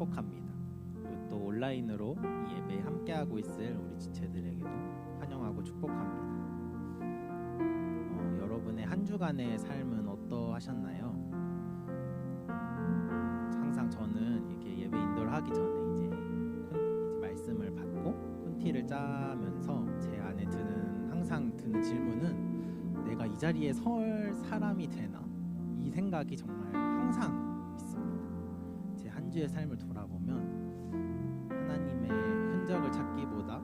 축복합니다. 그리고 또 온라인으로 이 예배에 함께하고 있을 우리 지체들에게도 환영하고 축복합니다. 여러분의 한 주간의 삶은 어떠하셨나요? 항상 저는 이렇게 예배 인도를 하기 전에 이제 말씀을 받고 콘티를 짜면서 제 안에 항상 드는 질문은 내가 이 자리에 설 사람이 되나? 이 생각이 정말 항상 있습니다. 제 한 주의 삶을 돌아보면 하나님의 흔적을 찾기보다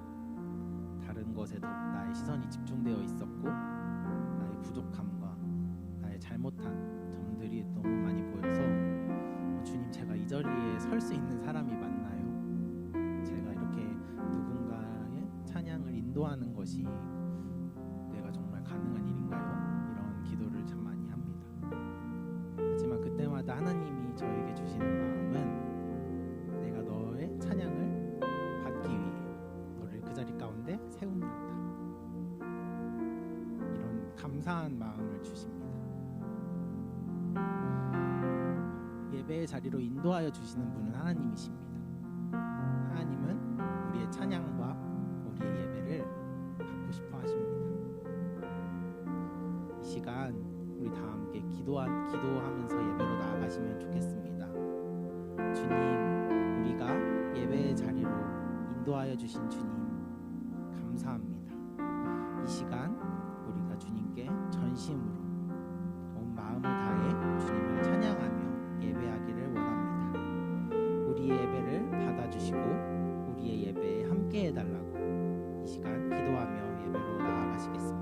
다른 것에 더 나의 시선이 집중되어 있었고 나의 부족함과 나의 잘못한 점들이 너무 많이 보여서 주님, 제가 이 자리에 설 수 있는 사람이 맞나요? 제가 이렇게 누군가의 찬양을 인도하는 것이 내가 정말 가능한 일인가요? 이런 기도를 참 많이 합니다. 하지만 그때마다 하나님이 저에게 주시는 마음은 내가 너의 찬양을 받기 위해 너를 그 자리 가운데 세운단다. 이런 감사한 마음을 주십니다. 예배의 자리로 인도하여 주시는 분은 하나님이십니다. 하나님은 우리의 찬양과 우리의 예배를 받고 싶어 하십니다. 이 시간 우리 다 함께 기도하면서 예배로 나아가시면 좋겠습니다. 주님, 우리가 예배의 자리로 인도하여 주신 주님 감사합니다. 이 시간 우리가 주님께 전심으로 온 마음을 다해 주님을 찬양하며 예배하기를 원합니다. 우리의 예배를 받아주시고 우리의 예배에 함께 해달라고 이 시간 기도하며 예배로 나아가시겠습니다.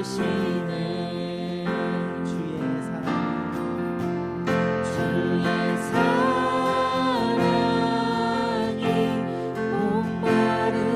주시네 주의 사랑 주의 사랑이 목마른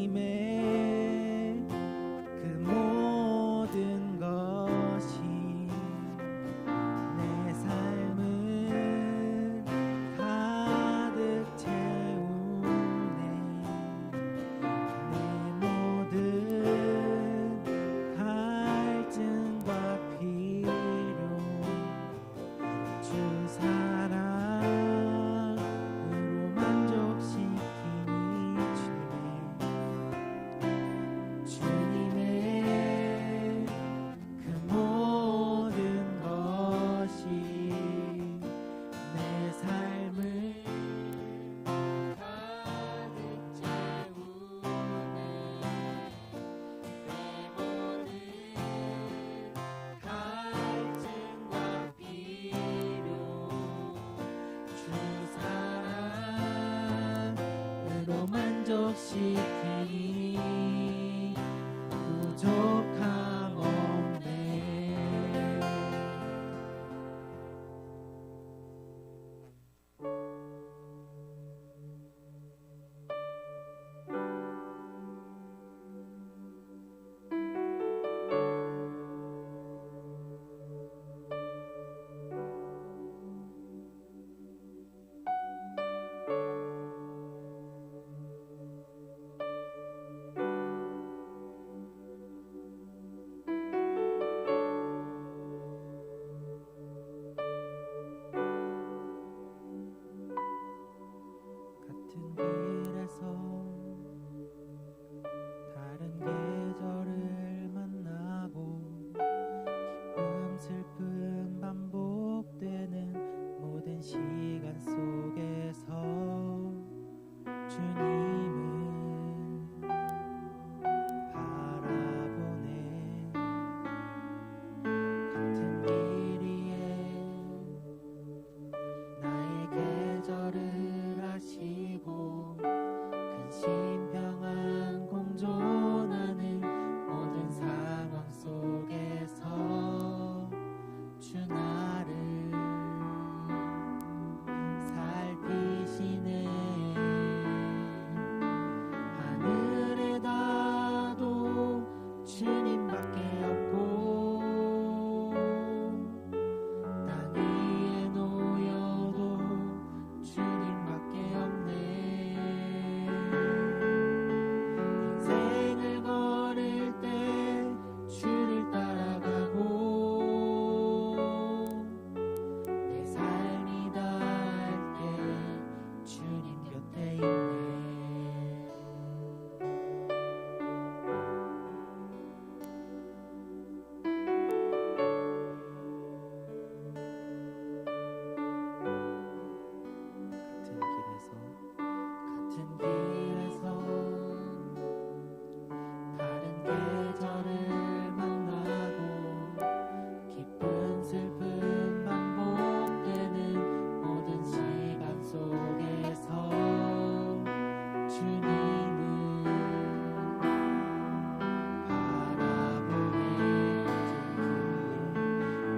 주님의 그 모든 것이 내 삶을 가득 채우네. 내 모든 갈증과 필요 주 사랑으로 만족시키니 주님의 그 모든 것이 내 삶을 가득 채우네. 내 모든 갈증과 필요 주 사랑으로 만족시키니 부족함 없네. 같은 길에서 다른 계절을 만나고 기쁨 슬픔 반복되는 모든 시간 속에서 주님을 바라보네. 같은 길 위에 나의 계절을 하시고 근심 평안 공존하는 모든 상황 속에서 주 나를 살피시네. 하늘에 닿아도 주님밖에 없고 땅 위에 놓여도 주님밖에 없네. 인생을 걸을 때 주를 따라가고 내 삶이 다할 때 주님 곁에 있네. 같은 길에서 다른 계절을 만나고 기쁨 슬픔 반복되는 모든 시간 속에서 주님을 바라보네.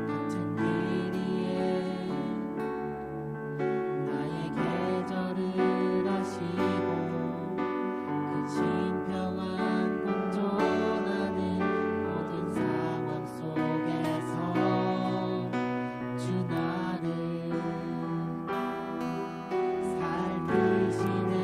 같은 길 위에 나의 계절을 하시고 근심 평안 공존하는 모든 상황 속에서 주 나를 살피시네.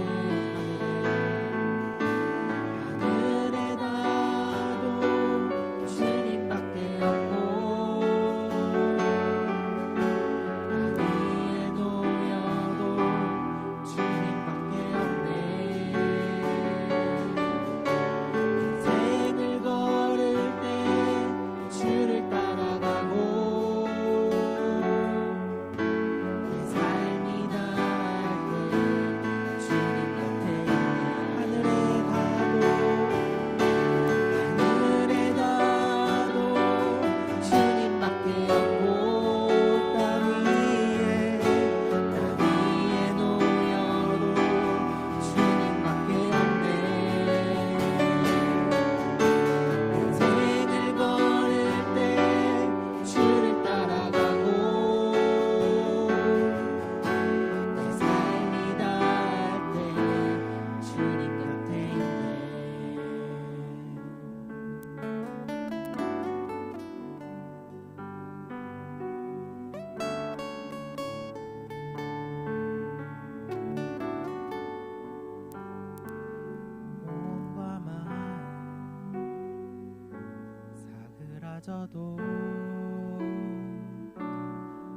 사그라져도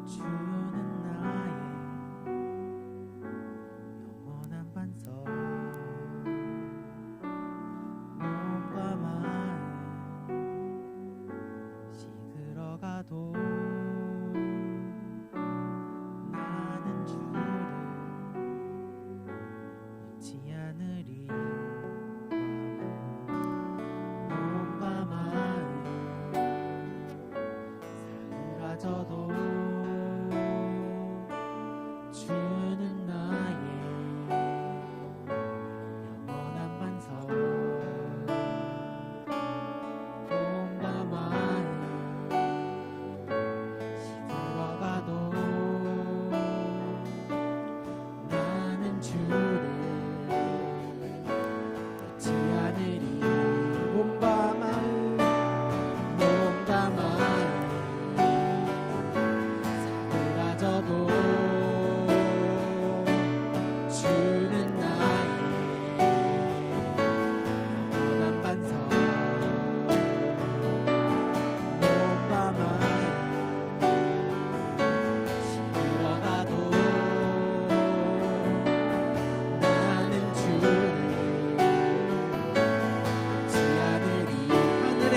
주는 나의 영원한 반석 몸과 마음 시들어가도 나는 주를 잊지 않으리 몸과 마음 사그라져도 주는 나의 영원한 반석 몸과 마음 시들어가도 나는 주를 잊지 않으리 몸과 마음 몸과 마음 사그라져도 주는 나의 영원한 반석 몸과 마음 시들어가도 나는 주를 잊지 않으리 하늘에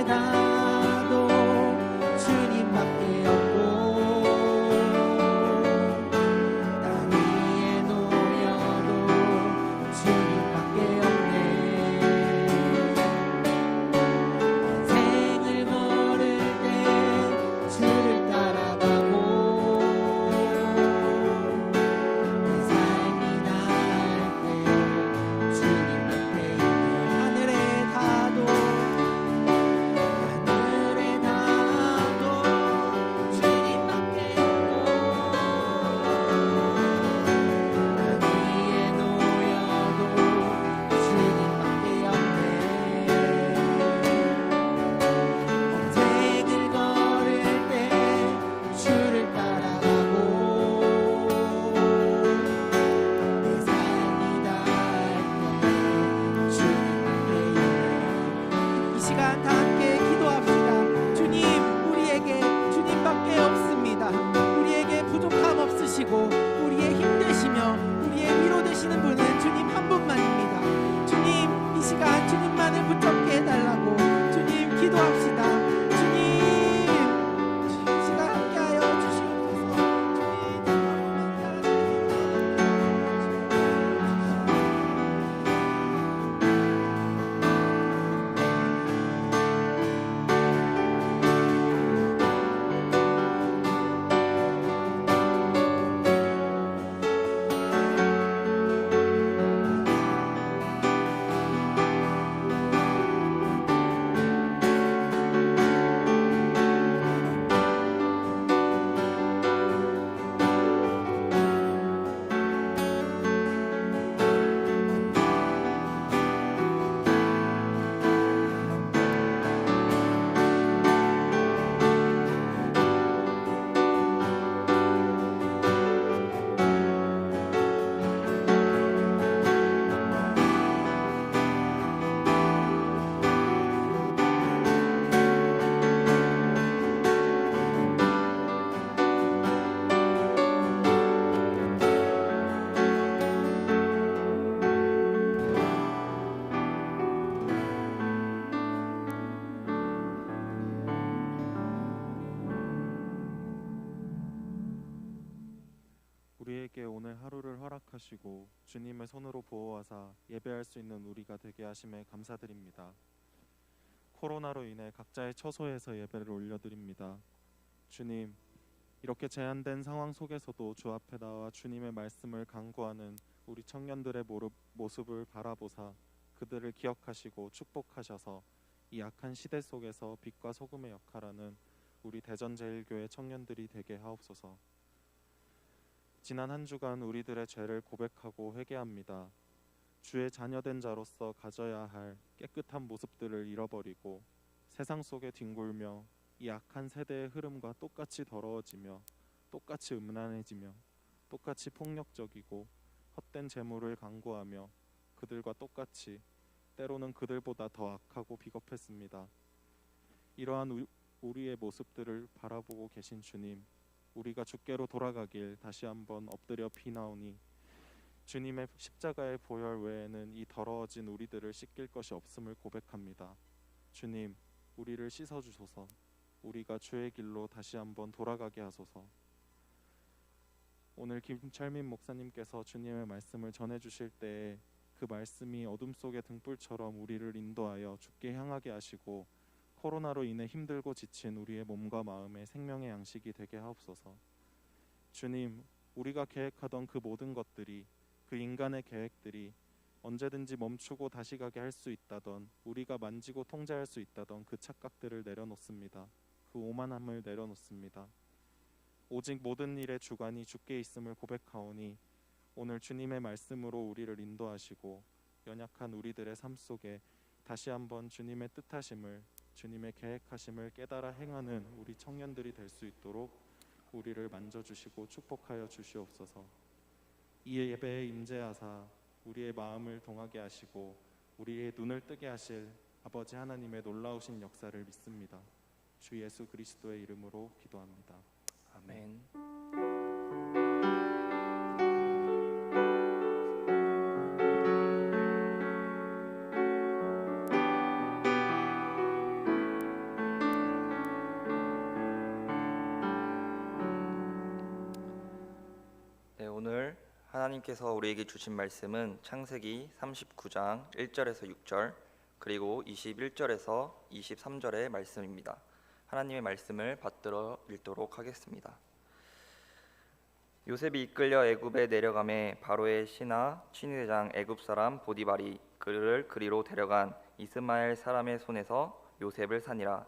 닿아도 주님밖에 없고 땅 위에 놓여도 주님밖에 없네 인생을 걸을 때 주를 따라가고 내 삶이 나갈 때 주님밖에 있네 하늘에 닿아도 주님밖에 없고 땅 위에 놓여도 주님밖에 없네 인생을 걸을 때 주를 따라가고 내 삶이 닿을 때 주님밖에 있네 이 시간 다 함께 기도합시다 주님 우리에게 주님밖에 없습니다 우리에게 부족함 없으시고 우리의 힘 되시며 우리의 위로 되시는 분은 주님 한 분만입니다 주님 이 시간 주님만을 붙잡게 해달라고 주님 기도합시다 주님 이 시간 함께하여 주시옵소서 우리에게 오늘 하루를 허락하시고 주님의 손으로 보호하사 예배할 수 있는 우리가 되게 하심에 감사드립니다. 코로나로 인해 각자의 처소에서 예배를 올려드립니다. 주님, 이렇게 제한된 상황 속에서도 주 앞에 나와 주님의 말씀을 강구하는 우리 청년들의 모습을 바라보사 그들을 기억하시고 축복하셔서 이 악한 시대 속에서 빛과 소금의 역할하는 우리 대전제일교회 청년들이 되게 하옵소서. 지난 한 주간 우리들의 죄를 고백하고 회개합니다. 주의 자녀된 자로서 가져야 할 깨끗한 모습들을 잃어버리고 세상 속에 뒹굴며 이 악한 세대의 흐름과 똑같이 더러워지며 똑같이 음란해지며 똑같이 폭력적이고 헛된 재물을 강구하며 그들과 똑같이 때로는 그들보다 더 악하고 비겁했습니다. 이러한 우리의 모습들을 바라보고 계신 주님, 우리가 주께로 돌아가길 다시 한번 엎드려 비나오니 주님의 십자가의 보혈 외에는 이 더러워진 우리들을 씻길 것이 없음을 고백합니다. 주님, 우리를 씻어주소서. 우리가 주의 길로 다시 한번 돌아가게 하소서. 오늘 김철민 목사님께서 주님의 말씀을 전해주실 때에 그 말씀이 어둠 속의 등불처럼 우리를 인도하여 주께 향하게 하시고 코로나로 인해 힘들고 지친 우리의 몸과 마음의 생명의 양식이 되게 하옵소서. 주님, 우리가 계획하던 그 모든 것들이, 그 인간의 계획들이 언제든지 멈추고 다시 가게 할 수 있다던, 우리가 만지고 통제할 수 있다던 그 착각들을 내려놓습니다. 그 오만함을 내려놓습니다. 오직 모든 일의 주관이 주께 있음을 고백하오니 오늘 주님의 말씀으로 우리를 인도하시고 연약한 우리들의 삶 속에 다시 한번 주님의 뜻하심을, 주님의 계획하심을 깨달아 행하는 우리 청년들이 될 수 있도록 우리를 만져주시고 축복하여 주시옵소서. 이 예배에 임재하사 우리의 마음을 동하게 하시고 우리의 눈을 뜨게 하실 아버지 하나님의 놀라우신 역사를 믿습니다. 주 예수 그리스도의 이름으로 기도합니다. 아멘. 네, 오늘 하나님께서 우리에게 주신 말씀은 창세기 39장 1절에서 6절 그리고 21절에서 23절의 말씀입니다. 하나님의 말씀을 받들어 읽도록 하겠습니다. 요셉이 이끌려 애굽에 내려가매 바로의 신하 친위대장 애굽 사람 보디발이 그를 그리로 데려간 이스마엘 사람의 손에서 요셉을 사니라.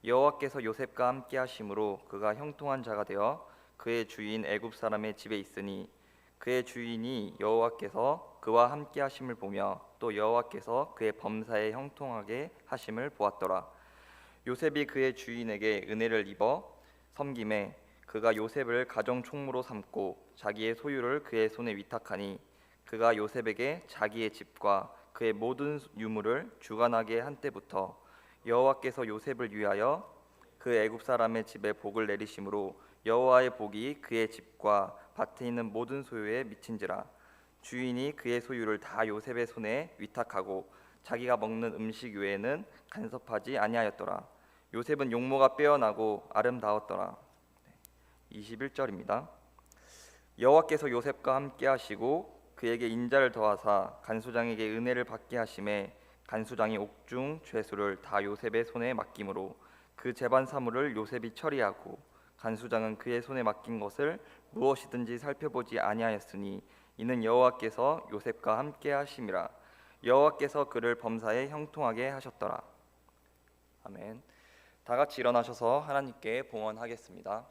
여호와께서 요셉과 함께 하심으로 그가 형통한 자가 되어 그의 주인 애굽 사람의 집에 있으니 그의 주인이 여호와께서 그와 함께 하심을 보며 또 여호와께서 그의 범사에 형통하게 하심을 보았더라. 요셉이 그의 주인에게 은혜를 입어 섬김에 그가 요셉을 가정 총무로 삼고 자기의 소유를 그의 손에 위탁하니 그가 요셉에게 자기의 집과 그의 모든 유물을 주관하게 한 때부터 여호와께서 요셉을 위하여 그 애굽 사람의 집에 복을 내리심으로 여호와의 복이 그의 집과 밭에 있는 모든 소유에 미친지라. 주인이 그의 소유를 다 요셉의 손에 위탁하고 자기가 먹는 음식 외에는 간섭하지 아니하였더라. 요셉은 용모가 빼어나고 아름다웠더라. 21절입니다. 여호와께서 요셉과 함께 하시고 그에게 인자를 더하사 간수장에게 은혜를 받게 하심에 간수장이 옥중 죄수를 다 요셉의 손에 맡김으로 그 재반 사물을 요셉이 처리하고 간수장은 그의 손에 맡긴 것을 무엇이든지 살펴보지 아니하였으니 이는 여호와께서 요셉과 함께 하심이라. 여호와께서 그를 범사에 형통하게 하셨더라. 아멘. 다 같이 일어나셔서 하나님께 봉헌하겠습니다.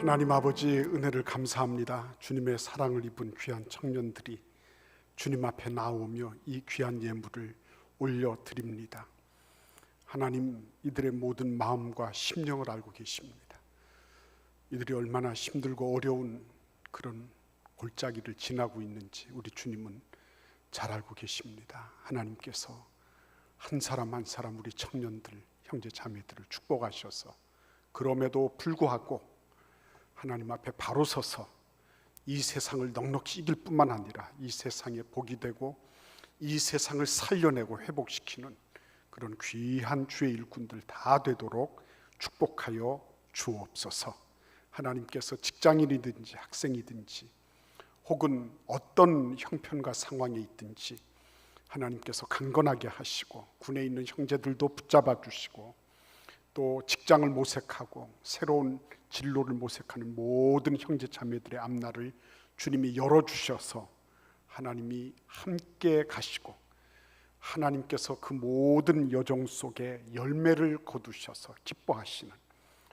하나님 아버지 은혜를 감사합니다. 주님의 사랑을 입은 귀한 청년들이 주님 앞에 나오며 이 귀한 예물을 올려드립니다. 하나님, 이들의 모든 마음과 심령을 알고 계십니다. 이들이 얼마나 힘들고 어려운 그런 골짜기를 지나고 있는지 우리 주님은 잘 알고 계십니다. 하나님께서 한 사람 한 사람 우리 청년들, 형제 자매들을 축복하셔서 그럼에도 불구하고 하나님 앞에 바로 서서 이 세상을 넉넉히 이길 뿐만 아니라 이 세상에 복이 되고 이 세상을 살려내고 회복시키는 그런 귀한 주의 일꾼들 다 되도록 축복하여 주옵소서. 하나님께서 직장인이든지 학생이든지 혹은 어떤 형편과 상황에 있든지 하나님께서 강건하게 하시고 군에 있는 형제들도 붙잡아 주시고 또 직장을 모색하고 새로운 진로를 모색하는 모든 형제 자매들의 앞날을 주님이 열어주셔서 하나님이 함께 가시고 하나님께서 그 모든 여정 속에 열매를 거두셔서 기뻐하시는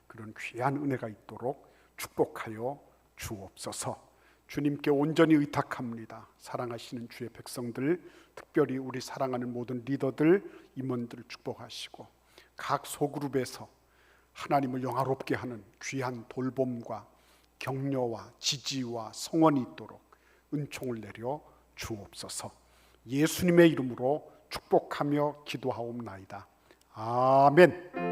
그런 귀한 은혜가 있도록 축복하여 주옵소서. 주님께 온전히 의탁합니다. 사랑하시는 주의 백성들, 특별히 우리 사랑하는 모든 리더들, 임원들 축복하시고 각 소그룹에서 하나님을 영화롭게 하는 귀한 돌봄과 격려와 지지와 성원이 있도록 은총을 내려 주옵소서. 예수님의 이름으로 축복하며 기도하옵나이다. 아멘.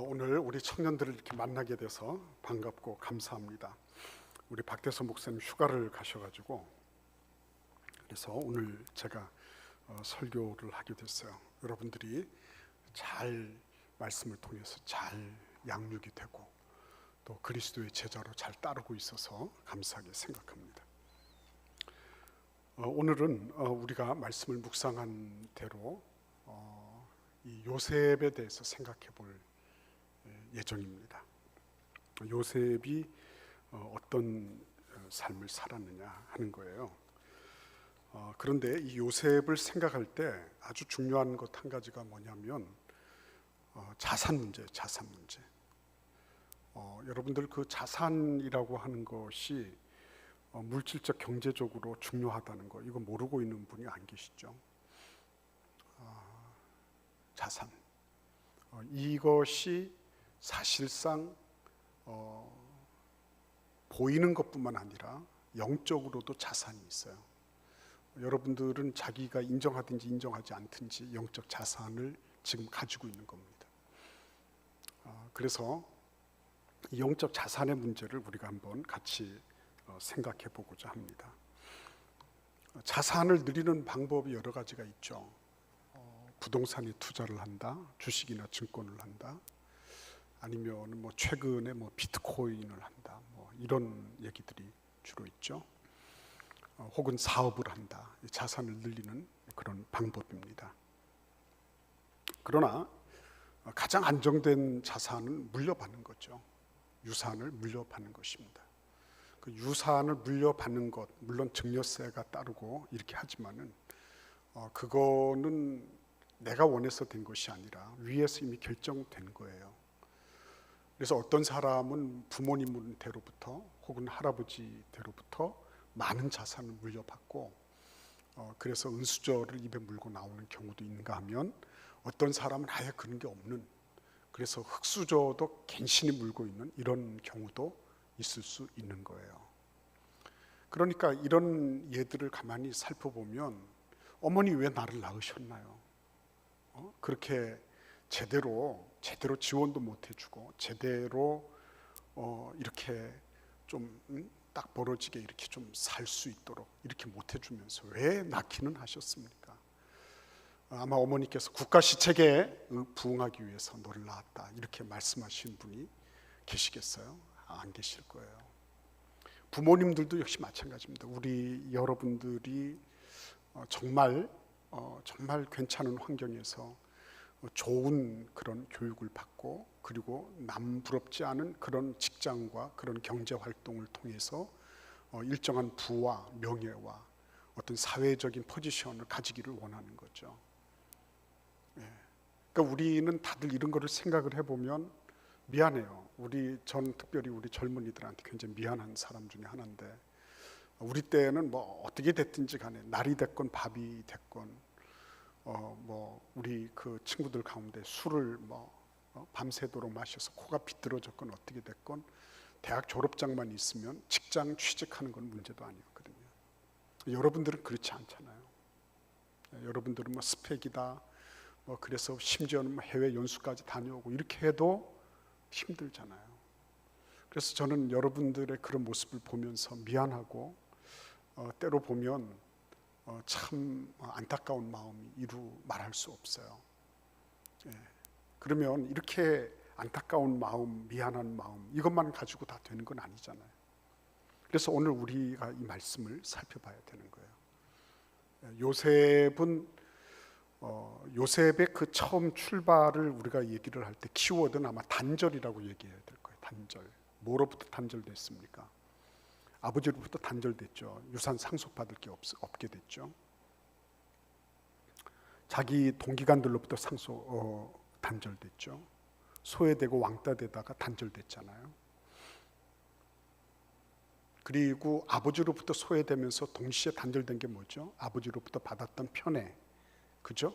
오늘 우리 청년들을 이렇게 만나게 돼서 반갑고 감사합니다. 우리 박대서 목사님 휴가를 가셔가지고 그래서 오늘 제가 설교를 하게 됐어요. 여러분들이 잘 말씀을 통해서 잘 양육이 되고 또 그리스도의 제자로 잘 따르고 있어서 감사하게 생각합니다. 오늘은 우리가 말씀을 묵상한 대로 이 요셉에 대해서 생각해 볼 예정입니다. 요셉이 어떤 삶을 살았느냐 하는 거예요. 그런데 이 요셉을 생각할 때 아주 중요한 것 한 가지가 뭐냐면 자산 문제예요. 자산 문제. 여러분들 그 자산이라고 하는 것이 물질적 경제적으로 중요하다는 거 이거 모르고 있는 분이 안 계시죠? 자산. 이것이 사실상 보이는 것뿐만 아니라 영적으로도 자산이 있어요. 여러분들은 자기가 인정하든지 인정하지 않든지 영적 자산을 지금 가지고 있는 겁니다. 그래서 이 영적 자산의 문제를 우리가 한번 같이 생각해 보고자 합니다. 자산을 늘리는 방법이 여러 가지가 있죠. 부동산에 투자를 한다, 주식이나 증권을 한다, 아니면 뭐 최근에 뭐 비트코인을 한다, 뭐 이런 얘기들이 주로 있죠. 혹은 사업을 한다, 자산을 늘리는 그런 방법입니다. 그러나 가장 안정된 자산은 물려받는 거죠. 유산을 물려받는 것입니다. 그 유산을 물려받는 것, 물론 증여세가 따르고 이렇게 하지만은 그거는 내가 원해서 된 것이 아니라 위에서 이미 결정된 거예요. 그래서 어떤 사람은 부모님대로부터 혹은 할아버지대로부터 많은 자산을 물려받고 그래서 은수저를 입에 물고 나오는 경우도 있는가 하면 어떤 사람은 아예 그런 게 없는 그래서 흙수저도 갠신히 물고 있는 이런 경우도 있을 수 있는 거예요. 그러니까 이런 예들을 가만히 살펴보면 어머니 왜 나를 낳으셨나요? 그렇게 제대로 지원도 못 해주고 제대로 이렇게 좀 딱 벌어지게 이렇게 좀 살 수 있도록 이렇게 못 해주면서 왜 낳기는 하셨습니까? 아마 어머니께서 국가 시책에 부응하기 위해서 너를 낳았다 이렇게 말씀하신 분이 계시겠어요? 안 계실 거예요. 부모님들도 역시 마찬가지입니다. 우리 여러분들이 정말 괜찮은 환경에서 좋은 그런 교육을 받고 그리고 남부럽지 않은 그런 직장과 그런 경제 활동을 통해서 일정한 부와 명예와 어떤 사회적인 포지션을 가지기를 원하는 거죠. 그러니까 우리는 다들 이런 거를 생각을 해보면 미안해요. 전 특별히 우리 젊은이들한테 굉장히 미안한 사람 중에 하나인데 우리 때는 뭐 어떻게 됐든지 간에 날이 됐건 밥이 됐건 우리 그 친구들 가운데 술을 밤새도록 마셔서 코가 비뚤어졌건 어떻게 됐건 대학 졸업장만 있으면 직장 취직하는 건 문제도 아니었거든요. 여러분들은 그렇지 않잖아요. 여러분들은 뭐 스펙이다, 뭐 그래서 심지어는 뭐 해외 연수까지 다녀오고 이렇게 해도 힘들잖아요. 그래서 저는 여러분들의 그런 모습을 보면서 미안하고 때로 보면 참 안타까운 마음이 이루 말할 수 없어요. 그러면 이렇게 안타까운 마음, 미안한 마음 이것만 가지고 다 되는 건 아니잖아요. 그래서 오늘 우리가 이 말씀을 살펴봐야 되는 거예요. 요셉의 그 처음 출발을 우리가 얘기를 할 때 키워드는 아마 단절이라고 얘기해야 될 거예요. 단절. 뭐로부터 단절됐습니까? 아버지로부터 단절됐죠. 유산 상속받을 게 없게 됐죠. 자기 동기간들로부터 단절됐죠. 소외되고 왕따 되다가 단절됐잖아요. 그리고 아버지로부터 소외되면서 동시에 단절된 게 뭐죠? 아버지로부터 받았던 편애, 그죠?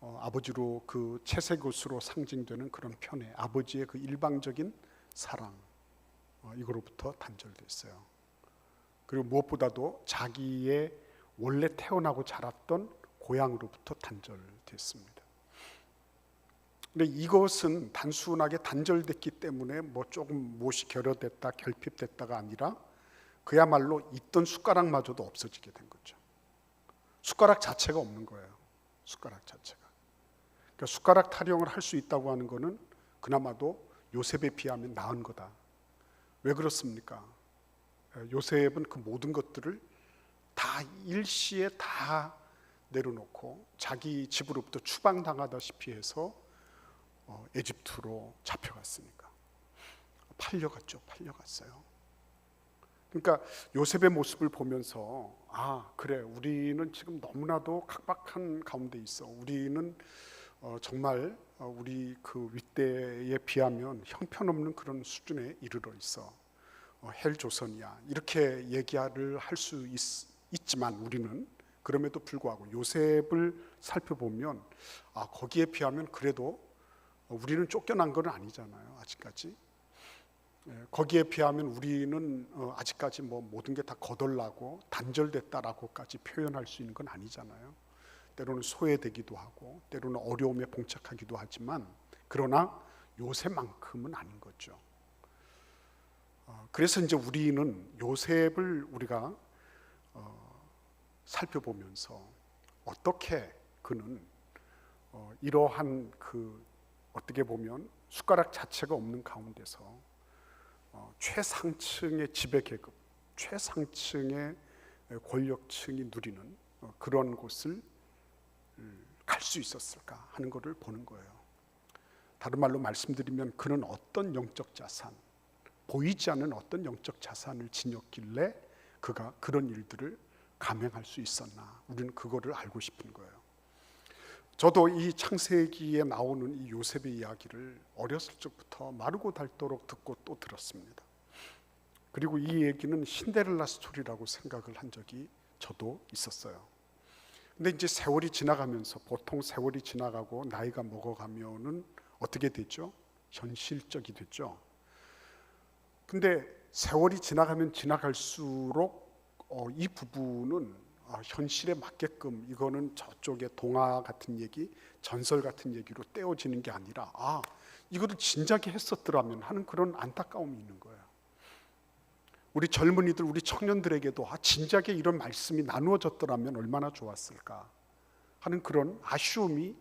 아버지로 그 채색옷으로 상징되는 그런 편애, 아버지의 그 일방적인 사랑, 이거로부터 단절됐어요. 그리고 무엇보다도 자기의 원래 태어나고 자랐던 고향으로부터 단절됐습니다. 근데 이것은 단순하게 단절됐기 때문에 뭐 조금 무엇이 결여됐다, 결핍됐다가 아니라 그야말로 있던 숟가락마저도 없어지게 된 거죠. 숟가락 자체가 없는 거예요. 숟가락 자체가. 그러니까 숟가락 타령을 할 수 있다고 하는 거는 그나마도 요셉에 비하면 나은 거다. 왜 그렇습니까? 요셉은 그 모든 것들을 다 일시에 다 내려놓고 자기 집으로부터 추방당하다시피 해서 에집트로 잡혀갔으니까 팔려갔죠. 팔려갔어요. 그러니까 요셉의 모습을 보면서 그래, 우리는 지금 너무나도 각박한 가운데 있어. 우리는 정말 우리 그 윗대에 비하면 형편없는 그런 수준에 이르러 있어. 헬조선이야. 이렇게 얘기를 할 수 있지만 우리는 그럼에도 불구하고 요셉을 살펴보면 거기에 비하면 그래도 우리는 쫓겨난 건 아니잖아요. 아직까지. 거기에 비하면 우리는 아직까지 뭐 모든 게 다 거덜나고 단절됐다라고까지 표현할 수 있는 건 아니잖아요. 때로는 소외되기도 하고 때로는 어려움에 봉착하기도 하지만 그러나 요셉만큼은 아닌 거죠. 그래서 이제 우리는 요셉을 우리가 살펴보면서 어떻게 그는 이러한 그 어떻게 보면 숟가락 자체가 없는 가운데서 최상층의 지배계급, 최상층의 권력층이 누리는 그런 곳을 갈 수 있었을까 하는 것을 보는 거예요. 다른 말로 말씀드리면 그는 어떤 영적 자산, 보이지 않는 어떤 영적 자산을 지녔길래 그가 그런 일들을 감행할 수 있었나, 우리는 그거를 알고 싶은 거예요. 저도 이 창세기에 나오는 이 요셉의 이야기를 어렸을 적부터 마르고 닳도록 듣고 또 들었습니다. 그리고 이 얘기는 신데렐라 스토리라고 생각을 한 적이 저도 있었어요. 근데 이제 세월이 지나가면서, 보통 세월이 지나가고 나이가 먹어가면은 어떻게 됐죠? 현실적이 됐죠. 근데 세월이 지나가면 지나갈수록 이 부분은 현실에 맞게끔, 이거는 저쪽의 동화 같은 얘기, 전설 같은 얘기로 떼어지는 게 아니라 이거를 진작에 했었더라면 하는 그런 안타까움이 있는 거예요. 우리 젊은이들, 우리 청년들에게도 진작에 이런 말씀이 나누어졌더라면 얼마나 좋았을까 하는 그런 아쉬움이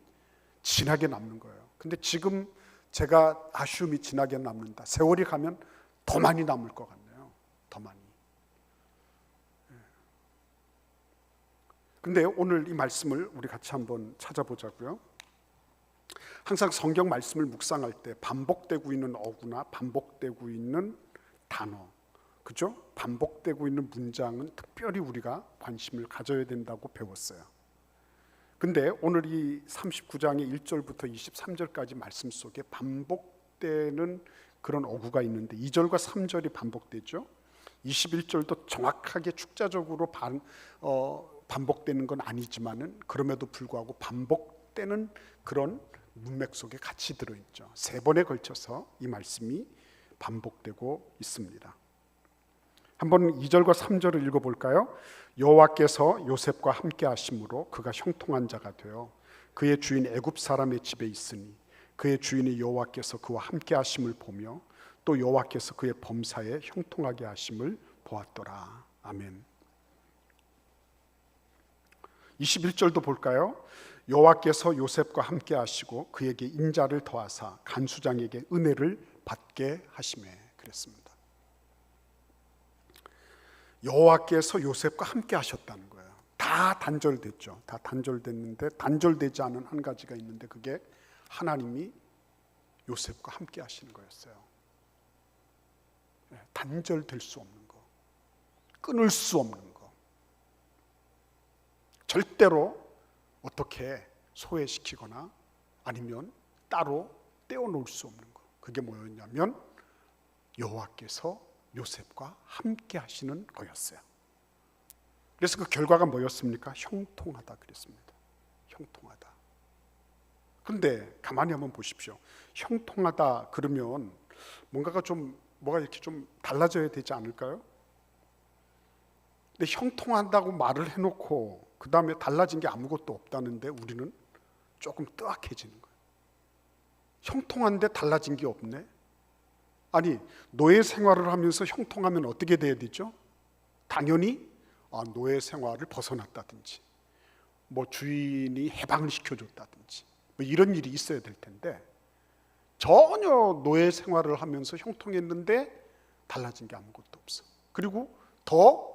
진하게 남는 거예요. 근데 지금 제가 아쉬움이 진하게 남는다, 세월이 가면 더 많이 남을 것 같네요. 더 많이. 근데 오늘 이 말씀을 우리 같이 한번 찾아보자고요. 항상 성경 말씀을 묵상할 때 반복되고 있는 어구나 반복되고 있는 단어, 그죠? 반복되고 있는 문장은 특별히 우리가 관심을 가져야 된다고 배웠어요. 근데 오늘 이 39장의 1절부터 23절까지 말씀 속에 반복되는 그런 어구가 있는데 2절과 3절이 반복되죠. 21절도 정확하게 축자적으로 반복되는 건 아니지만은 그럼에도 불구하고 반복되는 그런 문맥 속에 같이 들어있죠. 3번에 걸쳐서 이 말씀이 반복되고 있습니다. 한번 2절과 3절을 읽어볼까요? 여호와께서 요셉과 함께 하심으로 그가 형통한 자가 되어 그의 주인 애굽 사람의 집에 있으니 그의 주인이 여호와께서 그와 함께 하심을 보며 또 여호와께서 그의 범사에 형통하게 하심을 보았더라. 아멘. 21절도 볼까요? 여호와께서 요셉과 함께 하시고 그에게 인자를 더하사 간수장에게 은혜를 받게 하시매. 그랬습니다. 여호와께서 요셉과 함께 하셨다는 거예요. 다 단절됐죠. 다 단절됐는데 단절되지 않은 한 가지가 있는데 그게 하나님이 요셉과 함께 하시는 거였어요. 단절될 수 없는 거, 끊을 수 없는 거, 절대로 어떻게 소외시키거나 아니면 따로 떼어놓을 수 없는 거. 그게 뭐였냐면 여호와께서 요셉과 함께 하시는 거였어요. 그래서 그 결과가 뭐였습니까? 형통하다 그랬습니다. 형통하다. 그런데 가만히 한번 보십시오. 형통하다 그러면 뭐가 이렇게 좀 달라져야 되지 않을까요? 근데 형통한다고 말을 해놓고 그 다음에 달라진 게 아무것도 없다는데 우리는 조금 뜨악해지는 거예요. 형통한데 달라진 게 없네. 아니, 노예 생활을 하면서 형통하면 어떻게 돼야 되죠? 당연히 노예 생활을 벗어났다든지 뭐 주인이 해방을 시켜줬다든지 뭐 이런 일이 있어야 될 텐데 전혀 노예 생활을 하면서 형통했는데 달라진 게 아무것도 없어. 그리고 더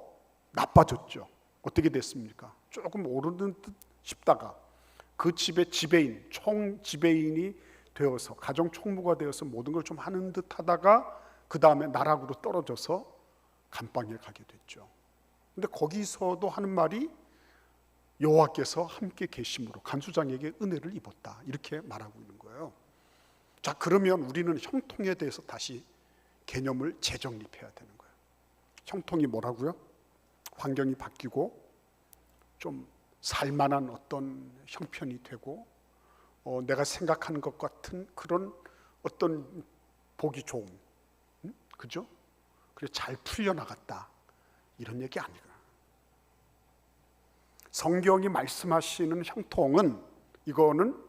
나빠졌죠. 어떻게 됐습니까? 조금 오르는 듯 싶다가 그 집의 지배인, 총지배인이 되어서 가정 총무가 되어서 모든 걸 좀 하는 듯 하다가 그 다음에 나락으로 떨어져서 감방에 가게 됐죠. 근데 거기서도 하는 말이 여호와께서 함께 계심으로 간수장에게 은혜를 입었다 이렇게 말하고 있는 거예요. 자, 그러면 우리는 형통에 대해서 다시 개념을 재정립해야 되는 거예요. 형통이 뭐라고요? 환경이 바뀌고 좀 살만한 어떤 형편이 되고 내가 생각하는 것 같은 그런 어떤 보기 좋은, 그죠? 그래서 잘 풀려나갔다 이런 얘기 아니구나. 성경이 말씀하시는 형통은 이거는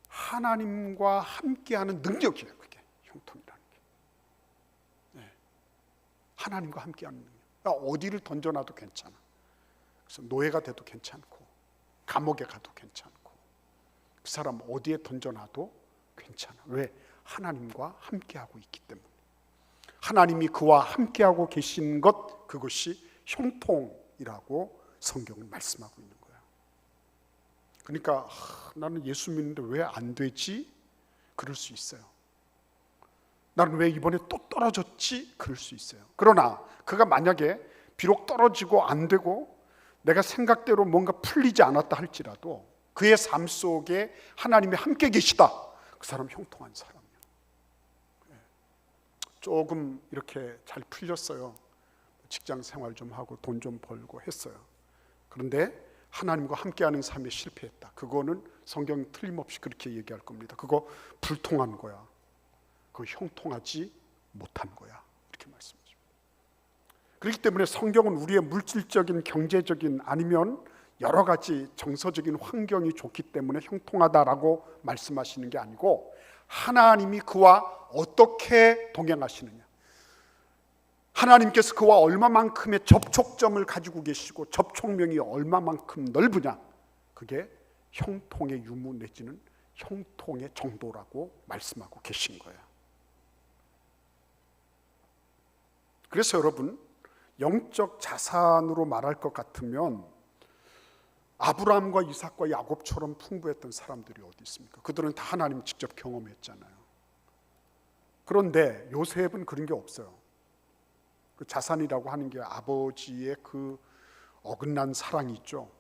하나님과 함께하는 능력이에요. 그게 형통이라는 게. 네. 하나님과 함께하는 능력. 그러니까 어디를 던져놔도 괜찮아. 그래서 노예가 돼도 괜찮고 감옥에 가도 괜찮고 그 사람 어디에 던져놔도 괜찮아. 왜? 하나님과 함께하고 있기 때문에. 하나님이 그와 함께하고 계신 것, 그것이 형통이라고 성경은 말씀하고 있는 거예요. 그러니까 나는 예수 믿는데 왜 안 되지? 그럴 수 있어요. 나는 왜 이번에 또 떨어졌지? 그럴 수 있어요. 그러나 그가 만약에 비록 떨어지고 안 되고 내가 생각대로 뭔가 풀리지 않았다 할지라도 그의 삶 속에 하나님이 함께 계시다. 그 사람 형통한 사람이에요. 조금 이렇게 잘 풀렸어요. 직장 생활 좀 하고 돈 좀 벌고 했어요. 그런데 하나님과 함께하는 삶에 실패했다. 그거는 성경 틀림없이 그렇게 얘기할 겁니다. 그거 불통한 거야. 그거 형통하지 못한 거야. 이렇게 말씀하십니다. 그렇기 때문에 성경은 우리의 물질적인, 경제적인 아니면 여러 가지 정서적인 환경이 좋기 때문에 형통하다라고 말씀하시는 게 아니고 하나님이 그와 어떻게 동행하시느냐, 하나님께서 그와 얼마만큼의 접촉점을 가지고 계시고 접촉면이 얼마만큼 넓으냐, 그게 형통의 유무 내지는 형통의 정도라고 말씀하고 계신 거예요. 그래서 여러분, 영적 자산으로 말할 것 같으면 아브라함과 이삭과 야곱처럼 풍부했던 사람들이 어디 있습니까? 그들은 다 하나님 직접 경험했잖아요. 그런데 요셉은 그런 게 없어요. 그 자산이라고 하는 게 아버지의 그 어긋난 사랑이 있죠.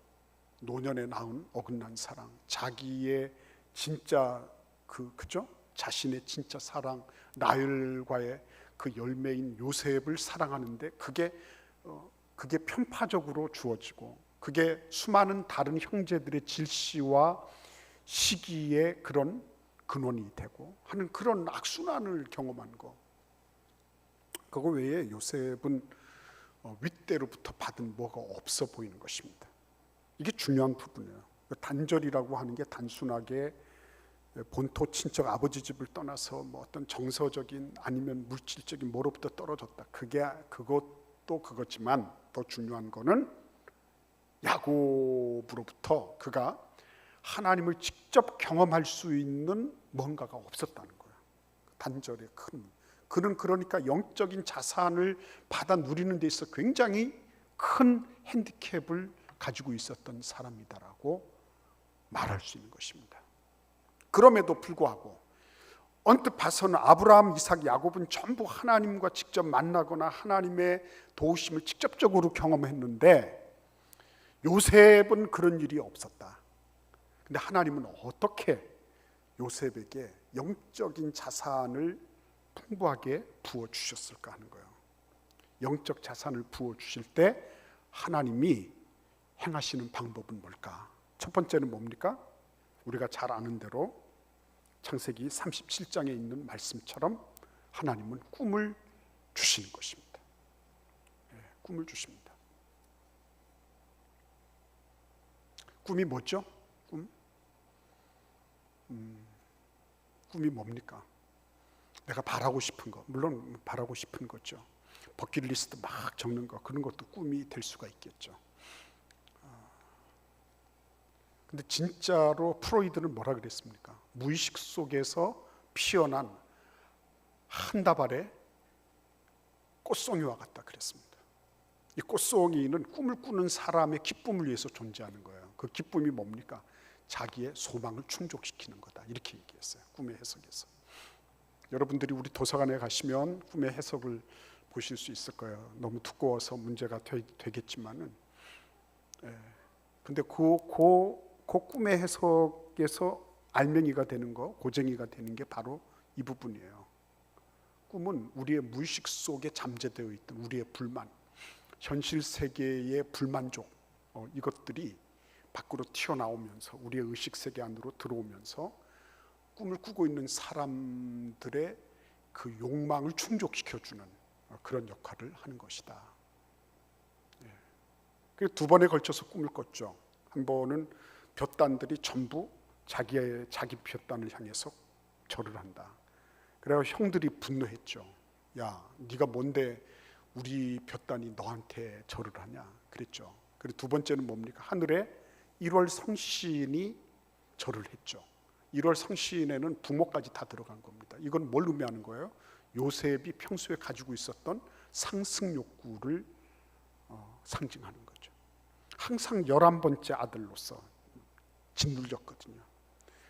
노년에 낳은 어긋난 사랑, 자기의 진짜 그죠? 자신의 진짜 사랑, 라헬과의 그 열매인 요셉을 사랑하는데 그게 편파적으로 주어지고 그게 수많은 다른 형제들의 질시와 시기의 그런 근원이 되고 하는 그런 악순환을 경험한 거. 그거 외에 요셉은 윗대로부터 받은 뭐가 없어 보이는 것입니다. 이게 중요한 부분이에요. 단절이라고 하는 게 단순하게 본토 친척 아버지 집을 떠나서 뭐 어떤 정서적인 아니면 물질적인 뭐로부터 떨어졌다. 그것도 그거지만 더 중요한 거는 야곱으로부터 그가 하나님을 직접 경험할 수 있는 뭔가가 없었다는 거예요. 단절의 큰. 그는 그러니까 영적인 자산을 받아 누리는 데 있어 굉장히 큰 핸디캡을 가지고 있었던 사람이다라고 말할 수 있는 것입니다. 그럼에도 불구하고 언뜻 봐서는 아브라함, 이삭, 야곱은 전부 하나님과 직접 만나거나 하나님의 도우심을 직접적으로 경험했는데 요셉은 그런 일이 없었다. 근데 하나님은 어떻게 요셉에게 영적인 자산을 풍부하게 부어주셨을까 하는 거예요. 영적 자산을 부어주실 때 하나님이 행하시는 방법은 뭘까? 첫 번째는 뭡니까? 우리가 잘 아는 대로 창세기 37장에 있는 말씀처럼 하나님은 꿈을 주시는 것입니다. 꿈을 주십니다. 꿈이 뭐죠? 꿈이 뭡니까? 내가 바라고 싶은 거, 물론 바라고 싶은 거죠. 버킷리스트 막 적는 거, 그런 것도 꿈이 될 수가 있겠죠. 근데 진짜로 프로이드는 뭐라 그랬습니까? 무의식 속에서 피어난 한 다발의 꽃송이와 같다 그랬습니다. 이 꽃송이는 꿈을 꾸는 사람의 기쁨을 위해서 존재하는 거예요. 그 기쁨이 뭡니까? 자기의 소망을 충족시키는 거다. 이렇게 얘기했어요. 꿈의 해석에서. 여러분들이 우리 도서관에 가시면 꿈의 해석을 보실 수 있을 거예요. 너무 두꺼워서 문제가 되겠지만은, 근데 그 꿈의 해석에서 알맹이가 되는 거, 고쟁이가 되는 게 바로 이 부분이에요. 꿈은 우리의 무의식 속에 잠재되어 있던 우리의 불만, 현실 세계의 불만족, 이것들이 밖으로 튀어나오면서 우리의 의식 세계 안으로 들어오면서 꿈을 꾸고 있는 사람들의 그 욕망을 충족시켜주는 그런 역할을 하는 것이다. 그래서 두 번에 걸쳐서 꿈을 꿨죠. 한 번은 볕단들이 전부 자기 볕단을 향해서 절을 한다. 그래서 형들이 분노했죠. 야, 네가 뭔데 우리 볕단이 너한테 절을 하냐 그랬죠. 그리고 두 번째는 뭡니까? 하늘에 1월 성신이 절을 했죠. 1월 성신에는 부모까지 다 들어간 겁니다. 이건 뭘 의미하는 거예요? 요셉이 평소에 가지고 있었던 상승 욕구를 상징하는 거죠. 항상 11번째 아들로서 짓눌렸거든요.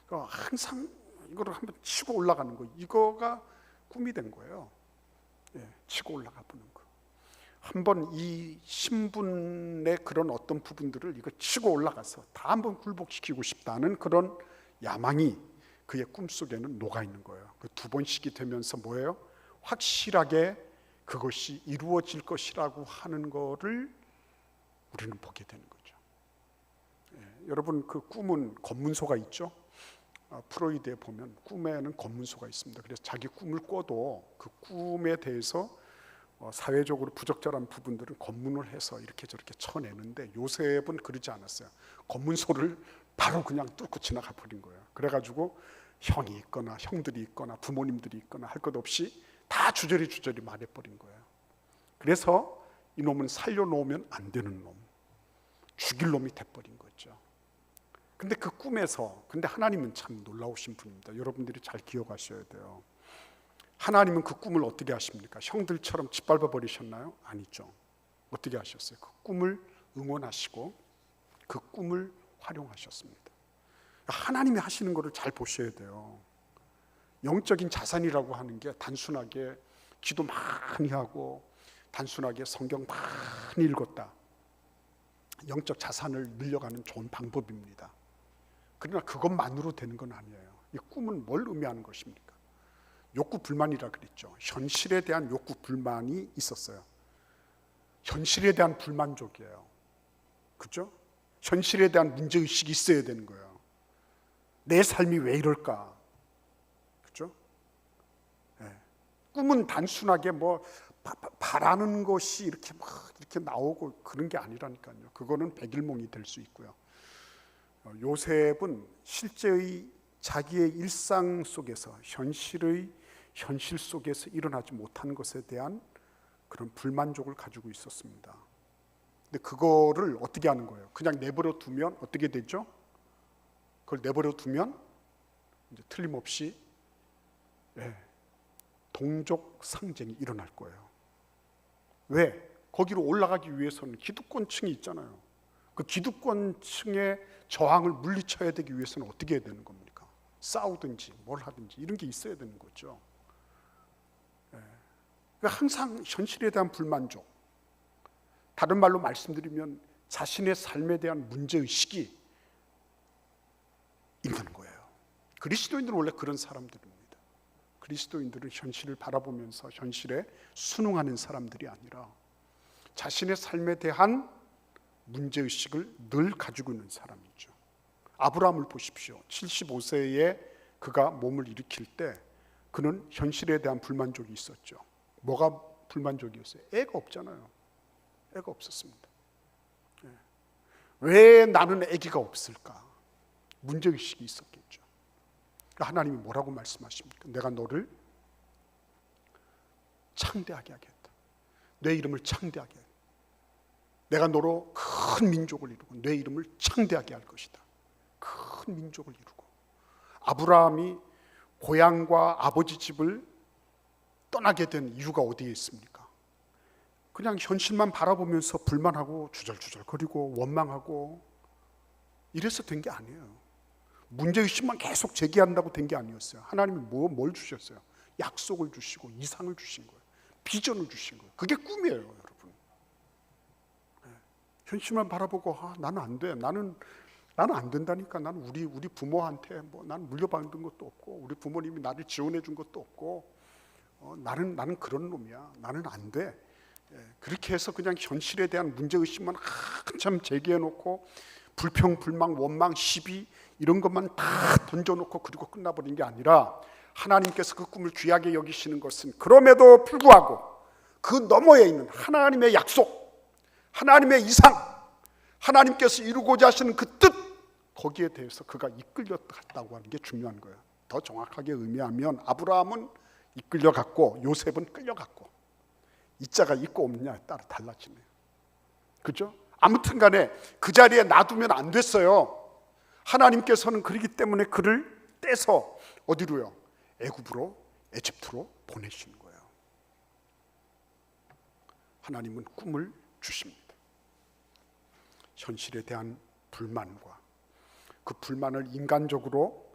그러니까 항상 이거를 한번 치고 올라가는 거, 이거가 꿈이 된 거예요. 치고 올라가 보는 거. 한번 이 신분의 그런 어떤 부분들을 이거 치고 올라가서 다 한번 굴복시키고 싶다는 그런 야망이 그의 꿈속에는 녹아 있는 거예요. 그 두 번씩이 되면서 뭐예요? 확실하게 그것이 이루어질 것이라고 하는 거를 우리는 보게 되는 거죠. 여러분, 그 꿈은 검문소가 있죠. 프로이드에 보면 꿈에는 검문소가 있습니다. 그래서 자기 꿈을 꿔도 그 꿈에 대해서 사회적으로 부적절한 부분들은 검문을 해서 이렇게 저렇게 쳐내는데 요셉은 그러지 않았어요. 검문소를 바로 그냥 뚫고 지나가 버린 거예요. 그래가지고 형이 있거나 형들이 있거나 부모님들이 있거나 할 것 없이 다 주저리 말해버린 거예요. 그래서 이놈은 살려놓으면 안 되는 놈, 죽일 놈이 돼버린 거죠. 근데 그 꿈에서, 근데 하나님은 참 놀라우신 분입니다. 여러분들이 잘 기억하셔야 돼요. 하나님은 그 꿈을 어떻게 하십니까? 형들처럼 짓밟아 버리셨나요? 아니죠. 어떻게 하셨어요? 그 꿈을 응원하시고 그 꿈을 활용하셨습니다. 하나님이 하시는 것을 잘 보셔야 돼요. 영적인 자산이라고 하는 게 단순하게 기도 많이 하고 단순하게 성경 많이 읽었다. 영적 자산을 늘려가는 좋은 방법입니다. 그러나 그것만으로 되는 건 아니에요. 이 꿈은 뭘 의미하는 것입니까? 욕구 불만이라 그랬죠. 현실에 대한 욕구 불만이 있었어요. 현실에 대한 불만족이에요. 그렇죠? 현실에 대한 문제의식이 있어야 되는 거예요. 내 삶이 왜 이럴까? 그렇죠? 꿈은 단순하게 막 바라는 것이 이렇게 막 이렇게 나오고 그런 게 아니라니까요. 그거는 백일몽이 될 수 있고요. 요셉은 실제의 자기의 일상 속에서 현실 속에서 일어나지 못한 것에 대한 그런 불만족을 가지고 있었습니다. 근데 그거를 어떻게 하는 거예요? 그냥 내버려 두면 어떻게 되죠? 그걸 내버려 두면 이제 틀림없이 동족 상쟁이 일어날 거예요. 왜? 거기로 올라가기 위해서는 기득권층이 있잖아요. 그 기득권층의 저항을 물리쳐야 되기 위해서는 어떻게 해야 되는 겁니까? 싸우든지 뭘 하든지 이런 게 있어야 되는 거죠. 그러니까 항상 현실에 대한 불만족, 다른 말로 말씀드리면 자신의 삶에 대한 문제의식이 있는 거예요. 그리스도인들은 원래 그런 사람들입니다. 그리스도인들은 현실을 바라보면서 현실에 순응하는 사람들이 아니라 자신의 삶에 대한 문제의식을 늘 가지고 있는 사람이죠. 아브라함을 보십시오. 75세에 그가 몸을 일으킬 때 그는 현실에 대한 불만족이 있었죠. 뭐가 불만족이었어요? 애가 없잖아요. 애가 없었습니다. 왜 나는 아기가 없을까? 문제의식이 있었겠죠. 하나님이 뭐라고 말씀하십니까? 내가 너를 창대하게 하겠다. 내 이름을 창대하게 하겠다. 내가 너로 큰 민족을 이루고 내 이름을 창대하게 할 것이다. 큰 민족을 이루고. 아브라함이 고향과 아버지 집을 떠나게 된 이유가 어디에 있습니까? 그냥 현실만 바라보면서 불만하고 주절주절거리고 원망하고 이래서 된 게 아니에요. 문제의식만 계속 제기한다고 된 게 아니었어요. 하나님이 뭘 주셨어요? 약속을 주시고 이상을 주신 거예요. 비전을 주신 거예요. 그게 꿈이에요, 여러분. 현실만 바라보고 나는 안 돼. 나는 안 된다니까. 나는 우리 부모한테 나는 물려받은 것도 없고 우리 부모님이 나를 지원해 준 것도 없고 나는 그런 놈이야. 나는 안 돼. 그렇게 해서 그냥 현실에 대한 문제의식만 한참 제기해놓고 불평, 불망, 원망, 시비 이런 것만 다 던져놓고 그리고 끝나버린 게 아니라 하나님께서 그 꿈을 귀하게 여기시는 것은 그럼에도 불구하고 그 너머에 있는 하나님의 약속, 하나님의 이상, 하나님께서 이루고자 하시는 그 뜻, 거기에 대해서 그가 이끌렸다고 하는 게 중요한 거예요. 더 정확하게 의미하면 아브라함은 이끌려갔고 요셉은 끌려갔고, 이 자가 있고 없느냐에 따라 달라지네요. 그죠? 아무튼 간에 그 자리에 놔두면 안 됐어요. 하나님께서는 그렇기 때문에 그를 떼서 어디로요? 애굽으로, 에집트로 보내시는 거예요. 하나님은 꿈을 주십니다. 현실에 대한 불만과 그 불만을 인간적으로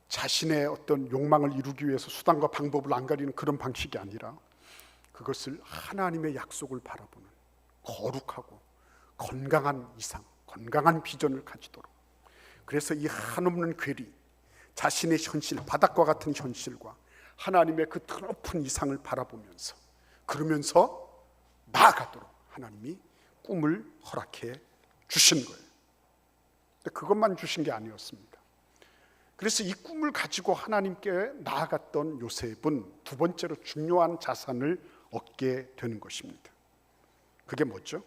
자신의 어떤 욕망을 이루기 위해서 수단과 방법을 안 가리는 그런 방식이 아니라 그것을 하나님의 약속을 바라보는 거룩하고 건강한 이상, 건강한 비전을 가지도록, 그래서 이 한없는 괴리, 자신의 현실, 바닥과 같은 현실과 하나님의 그 드높은 이상을 바라보면서 그러면서 나아가도록 하나님이 꿈을 허락해 주신 거예요. 근데 그것만 주신 게 아니었습니다. 그래서 이 꿈을 가지고 하나님께 나아갔던 요셉은 두 번째로 중요한 자산을 얻게 되는 것입니다. 그게 뭐죠?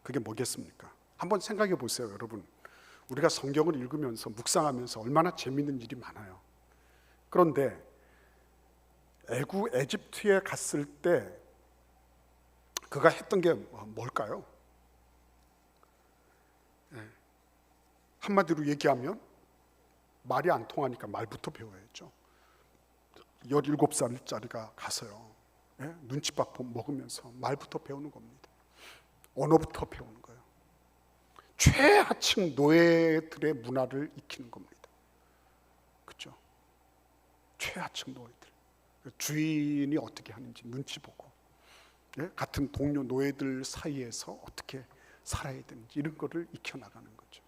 그게 뭐겠습니까? 한번 생각해 보세요, 여러분. 우리가 성경을 읽으면서 묵상하면서 얼마나 재미있는 일이 많아요. 그런데 에집트에 갔을 때 그가 했던 게 뭘까요? 한마디로 얘기하면 말이 안 통하니까 말부터 배워야죠. 17살짜리가 가서요, 눈칫밥 먹으면서 말부터 배우는 겁니다. 언어부터 배우는 거예요. 최하층 노예들의 문화를 익히는 겁니다. 그렇죠? 최하층 노예들, 주인이 어떻게 하는지 눈치 보고, 같은 동료 노예들 사이에서 어떻게 살아야 되는지 이런 거를 익혀나가는 거죠.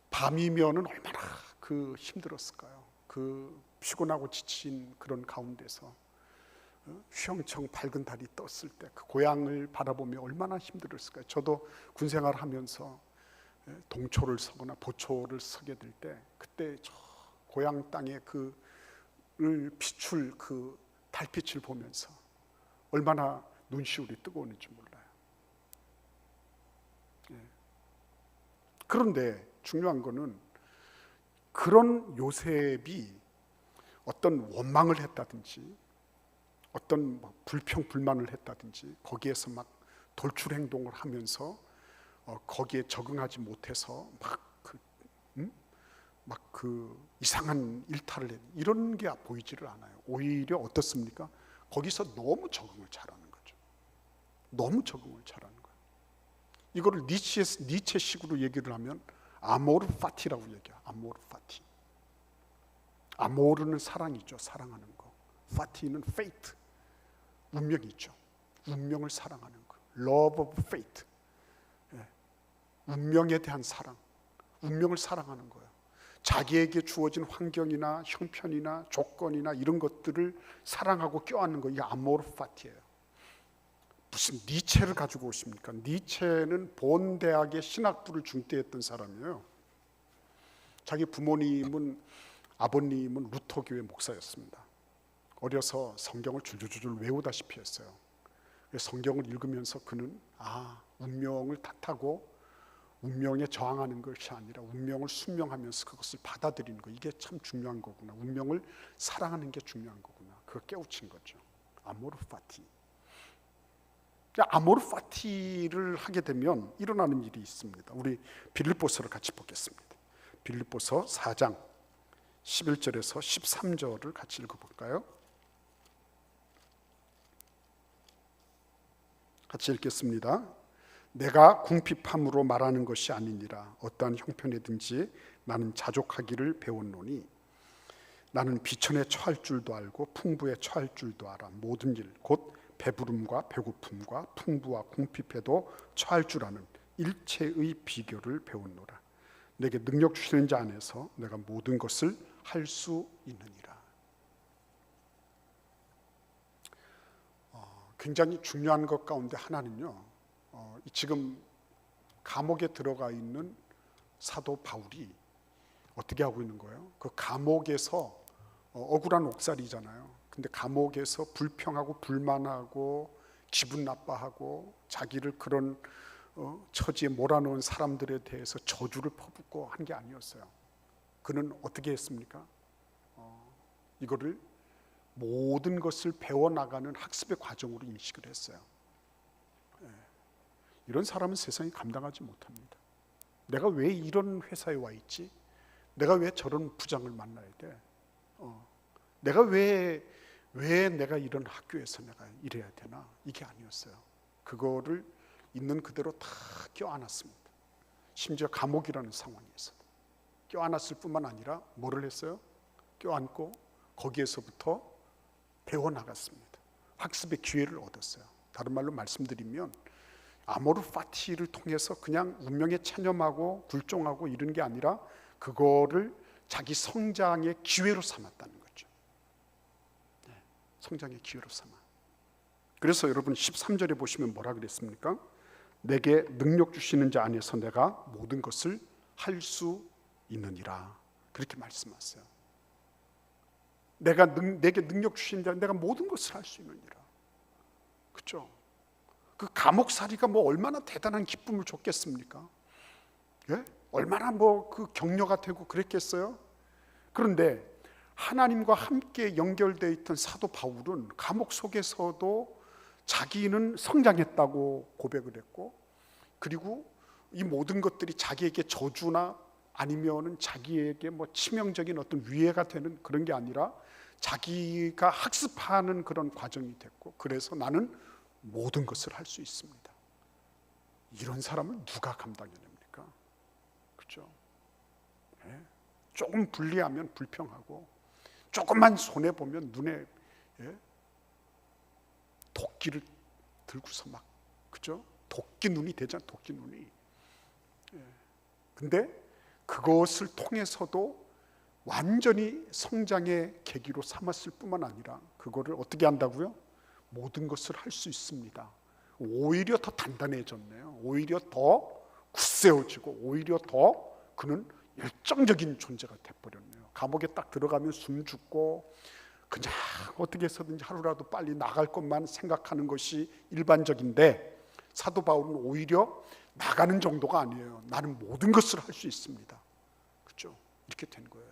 밤이면은 얼마나 그 힘들었을까요? 그 피곤하고 지친 그런 가운데서 휘영청 밝은 달이 떴을 때 그 고향을 바라보며 얼마나 힘들었을까요? 저도 군생활 하면서 동초를 서거나 보초를 서게 될 때 그때 저 고향 땅에 그를 비출 그 달빛을 보면서 얼마나 눈시울이 뜨거웠는지 몰라요. 그런데 중요한 거는 그런 요셉이 어떤 원망을 했다든지 어떤 불평불만을 했다든지 거기에서 막 돌출 행동을 하면서 거기에 적응하지 못해서 막 그 이상한 일탈을 했 이런 게 보이지를 않아요. 오히려 어떻습니까? 거기서 너무 적응을 잘하는 거죠. 너무 적응을 잘하는 거예요. 이거를 니체식으로 얘기를 하면 아모르 파티라고 얘기해요. 아모르 파티. 아모르는 사랑이죠. 사랑하는 거. 파티는 페이트. 운명이 있죠. 운명을 사랑하는 거. Love of fate. 운명에 대한 사랑. 운명을 사랑하는 거예요. 자기에게 주어진 환경이나 형편이나 조건이나 이런 것들을 사랑하고 껴안는 거. 이게 아모르 파티예요. 무슨 니체를 가지고 오십니까? 니체는 본 대학의 신학부를 중퇴했던 사람이에요. 자기 부모님은 아버님은 루터교회 목사였습니다. 어려서 성경을 줄줄줄 외우다시피 했어요. 성경을 읽으면서 그는 운명을 탓하고 운명에 저항하는 것이 아니라 운명을 순명하면서 그것을 받아들이는 거, 이게 참 중요한 거구나. 운명을 사랑하는 게 중요한 거구나. 그걸 깨우친 거죠. 아모르 파티. 아모르 파티를 하게 되면 일어나는 일이 있습니다. 우리 빌립보서를 같이 보겠습니다. 빌립보서 4장 11절에서 13절을 같이 읽어볼까요? 같이 읽겠습니다. 내가 궁핍함으로 말하는 것이 아니니라. 어떠한 형편이든지 나는 자족하기를 배웠노니 나는 비천에 처할 줄도 알고 풍부에 처할 줄도 알아. 모든 일 곧 배부름과 배고픔과 풍부와 궁핍에도 처할 줄 아는 일체의 비결을 배웠노라. 내게 능력 주시는 자 안에서 내가 모든 것을 할 수 있느니라. 굉장히 중요한 것 가운데 하나는요, 지금 감옥에 들어가 있는 사도 바울이 어떻게 하고 있는 거예요? 그 감옥에서 억울한 옥살이잖아요. 근데 감옥에서 불평하고 불만하고 기분 나빠하고 자기를 그런 처지에 몰아넣은 사람들에 대해서 저주를 퍼붓고 한 게 아니었어요. 그는 어떻게 했습니까? 이거를 모든 것을 배워나가는 학습의 과정으로 인식을 했어요. 이런 사람은 세상이 감당하지 못합니다. 내가 왜 이런 회사에 와 있지? 내가 왜 저런 부장을 만나야 돼? 내가 왜 내가 이런 학교에서 내가 일해야 되나? 이게 아니었어요. 그거를 있는 그대로 다 껴안았습니다. 심지어 감옥이라는 상황에서 껴안았을 뿐만 아니라 뭐를 했어요? 껴안고 거기에서부터 배워나갔습니다. 학습의 기회를 얻었어요. 다른 말로 말씀드리면 아모르 파티를 통해서 그냥 운명에 체념하고 굴종하고 이런 게 아니라 그거를 자기 성장의 기회로 삼았다는 거죠. 성장의 기회로 삼아. 그래서 여러분 13절에 보시면 뭐라 그랬습니까? 내게 능력 주시는 자 안에서 내가 모든 것을 할 수 있느니라. 그렇게 말씀하세요. 내게 능력 주시는 자 내가 모든 것을 할 수 있느니라. 그렇죠? 그 감옥살이가 뭐 얼마나 대단한 기쁨을 줬겠습니까? 예? 얼마나 뭐 그 격려가 되고 그랬겠어요? 그런데 하나님과 함께 연결되어 있던 사도 바울은 감옥 속에서도 자기는 성장했다고 고백을 했고, 그리고 이 모든 것들이 자기에게 저주나 아니면은 자기에게 뭐 치명적인 어떤 위해가 되는 그런 게 아니라 자기가 학습하는 그런 과정이 됐고, 그래서 나는 모든 것을 할 수 있습니다. 이런 사람을 누가 감당해냅니까? 그렇죠? 네? 조금 불리하면 불평하고, 조금만 손해 보면 눈에 도끼를 들고서 막, 그죠? 도끼 눈이 되잖아, 도끼 눈이. 근데 그것을 통해서도 완전히 성장의 계기로 삼았을 뿐만 아니라 그거를 어떻게 한다고요? 모든 것을 할 수 있습니다. 오히려 더 단단해졌네요. 오히려 더 굳세워지고 오히려 더 그는 열정적인 존재가 돼버렸네요. 감옥에 딱 들어가면 숨 죽고 그냥 어떻게 해서든지 하루라도 빨리 나갈 것만 생각하는 것이 일반적인데, 사도 바울은 오히려 나가는 정도가 아니에요. 나는 모든 것을 할 수 있습니다. 그렇죠? 이렇게 된 거예요.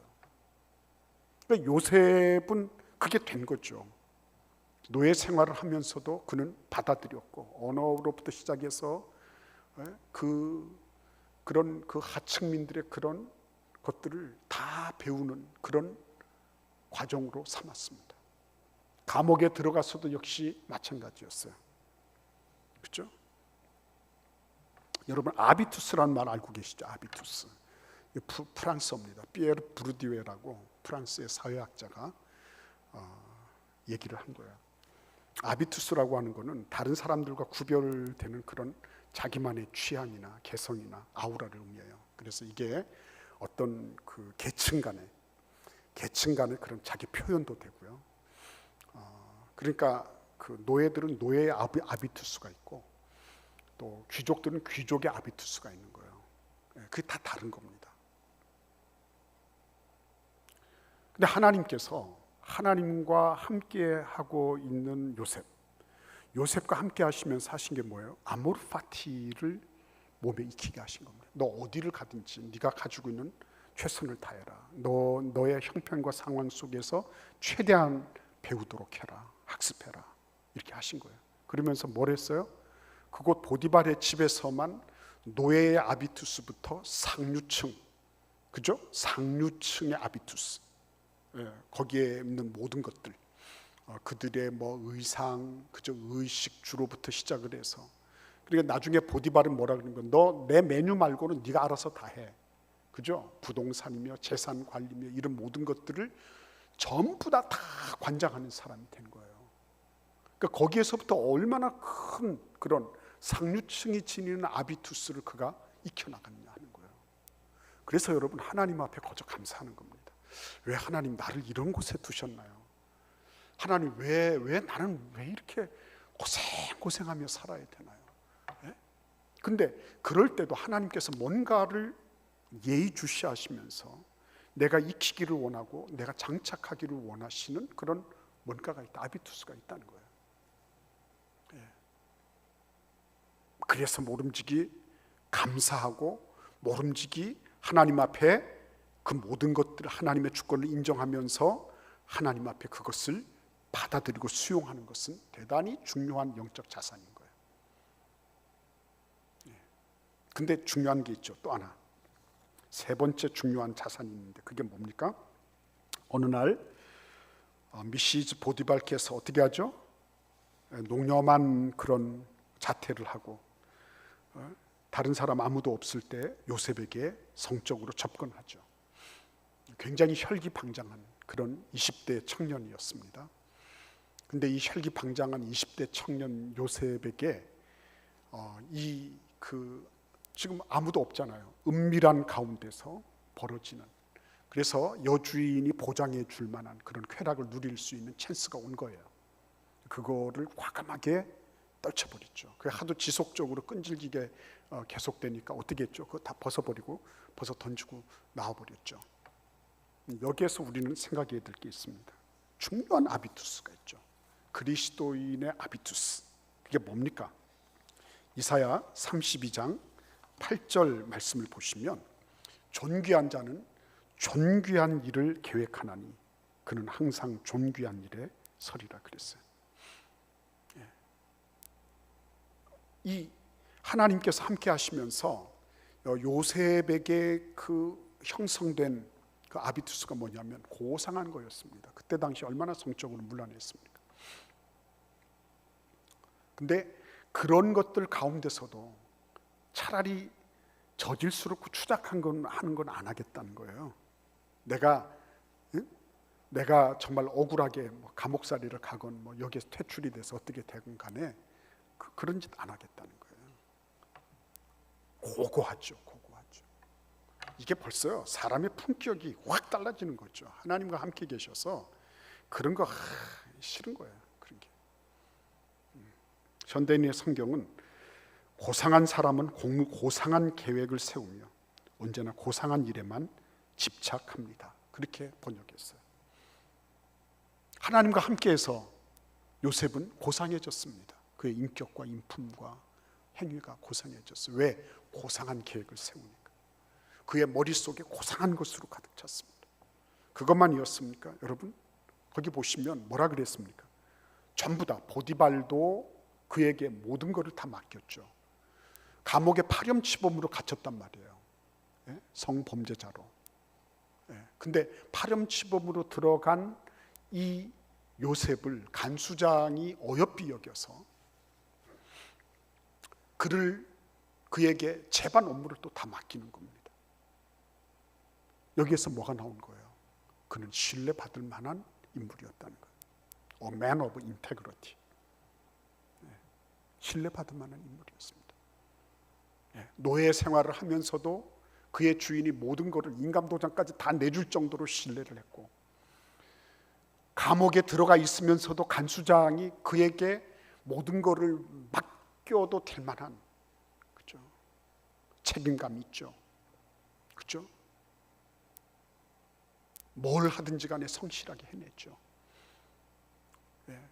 그러니까 요셉은 그게 된 거죠. 노예 생활을 하면서도 그는 받아들였고, 언어로부터 시작해서 그런 그 하층민들의 그런 것들을 다 배우는 그런 과정으로 삼았습니다. 감옥에 들어가서도 역시 마찬가지였어요. 그렇죠? 여러분, 아비투스라는 말 알고 계시죠? 아비투스. 프랑스어입니다. 피에르 부르디웨라고 프랑스의 사회학자가 얘기를 한 거예요. 아비투스라고 하는 거는 다른 사람들과 구별되는 그런 자기만의 취향이나 개성이나 아우라를 의미해요. 그래서 이게 어떤 그 계층 간의 그런 자기 표현도 되고요. 그러니까 그 노예들은 노예의 아비투스가 있고, 또 귀족들은 귀족의 아비투스가 있는 거예요. 그게 다 다른 겁니다. 근데 하나님께서 하나님과 함께 하고 있는 요셉과 함께 하시면서 하신 게 뭐예요? 아모르 파티를 몸에 익히게 하신 겁니다. 너 어디를 가든지 네가 가지고 있는 최선을 다해라. 너의 형편과 상황 속에서 최대한 배우도록 해라. 학습해라. 이렇게 하신 거예요. 그러면서 뭘 했어요? 그곳 보디발의 집에서만 노예의 아비투스부터 상류층, 그죠? 상류층의 아비투스, 거기에 있는 모든 것들, 그들의 뭐 의상, 그죠? 의식 주로부터 시작을 해서, 그러니까 나중에 보디발은 뭐라 그러는 거야? 너 내 메뉴 말고는 네가 알아서 다 해, 그죠? 부동산이며 재산 관리며 이런 모든 것들을 전부 다 관장하는 사람이 된 거예요. 그러니까 거기에서부터 얼마나 큰 그런 상류층이 지니는 아비투스를 그가 익혀나갔냐 하는 거예요. 그래서 여러분, 하나님 앞에 거저 감사하는 겁니다. 왜 하나님 나를 이런 곳에 두셨나요? 하나님 왜 나는 왜 이렇게 고생하며 살아야 되나요? 근데 그럴 때도 하나님께서 뭔가를 예의주시하시면서 내가 익히기를 원하고 내가 장착하기를 원하시는 그런 뭔가가 있다, 아비투스가 있다는 거예요. 그래서 모름지기 감사하고 모름지기 하나님 앞에 그 모든 것들을 하나님의 주권을 인정하면서 하나님 앞에 그것을 받아들이고 수용하는 것은 대단히 중요한 영적 자산인 거예요. 근데 중요한 게 있죠. 또 하나, 세 번째 중요한 자산이 있는데 그게 뭡니까? 어느 날 미시즈 보디발께서 어떻게 하죠? 농염한 그런 자태를 하고 다른 사람 아무도 없을 때 요셉에게 성적으로 접근하죠. 굉장히 혈기방장한 그런 20대 청년이었습니다. 근데 이 혈기방장한 20대 청년 요셉에게 지금 아무도 없잖아요. 은밀한 가운데서 벌어지는, 그래서 여주인이 보장해 줄 만한 그런 쾌락을 누릴 수 있는 찬스가 온 거예요. 그거를 과감하게 떨쳐버렸죠. 그게 하도 지속적으로 끈질기게 계속되니까 어떻게 했죠? 그거 다 벗어버리고 벗어 던지고 나와버렸죠. 여기에서 우리는 생각해야 될 게 있습니다. 중요한 아비투스가 있죠. 그리스도인의 아비투스. 그게 뭡니까? 이사야 32장 8절 말씀을 보시면, 존귀한 자는 존귀한 일을 계획하나니 그는 항상 존귀한 일에 서리라 그랬어요. 이 하나님께서 함께 하시면서 요셉에게 그 형성된 그 아비투스가 뭐냐면 고상한 거였습니다. 그때 당시 얼마나 성적으로 문란했습니까? 근데 그런 것들 가운데서도 차라리 저질스럽고 추잡한 건 하는 건 안 하겠다는 거예요. 내가 정말 억울하게 뭐 감옥살이를 가건 뭐 여기에서 퇴출이 돼서 어떻게 되건 간에 그런 짓 안 하겠다는 거예요. 고고하죠. 이게 벌써요, 사람의 품격이 확 달라지는 거죠. 하나님과 함께 계셔서 그런 거 싫은 거예요. 그런 게. 현대인의 성경은 고상한 사람은 고상한 계획을 세우며 언제나 고상한 일에만 집착합니다. 그렇게 번역했어요. 하나님과 함께해서 요셉은 고상해졌습니다. 그의 인격과 인품과 행위가 고상해졌어요. 왜? 고상한 계획을 세우니까. 그의 머릿속에 고상한 것으로 가득 찼습니다. 그것만이었습니까? 여러분, 거기 보시면 뭐라 그랬습니까? 전부 다 보디발도 그에게 모든 것을 다 맡겼죠. 감옥에 파렴치범으로 갇혔단 말이에요. 예? 성범죄자로. 예. 근데 파렴치범으로 들어간 이 요셉을 간수장이 어여삐 여겨서 그에게 재반 업무를 또 다 맡기는 겁니다. 여기에서 뭐가 나온 거예요? 그는 신뢰받을 만한 인물이었다는 거예요. A man of integrity. 신뢰받을 만한 인물이었습니다. 노예 생활을 하면서도 그의 주인이 모든 것을 인감도장까지 다 내줄 정도로 신뢰를 했고, 감옥에 들어가 있으면서도 간수장이 그에게 모든 것을 맡겨도 될 만한, 그죠? 책임감이 있죠. 그죠? 뭘 하든지 간에 성실하게 해냈죠.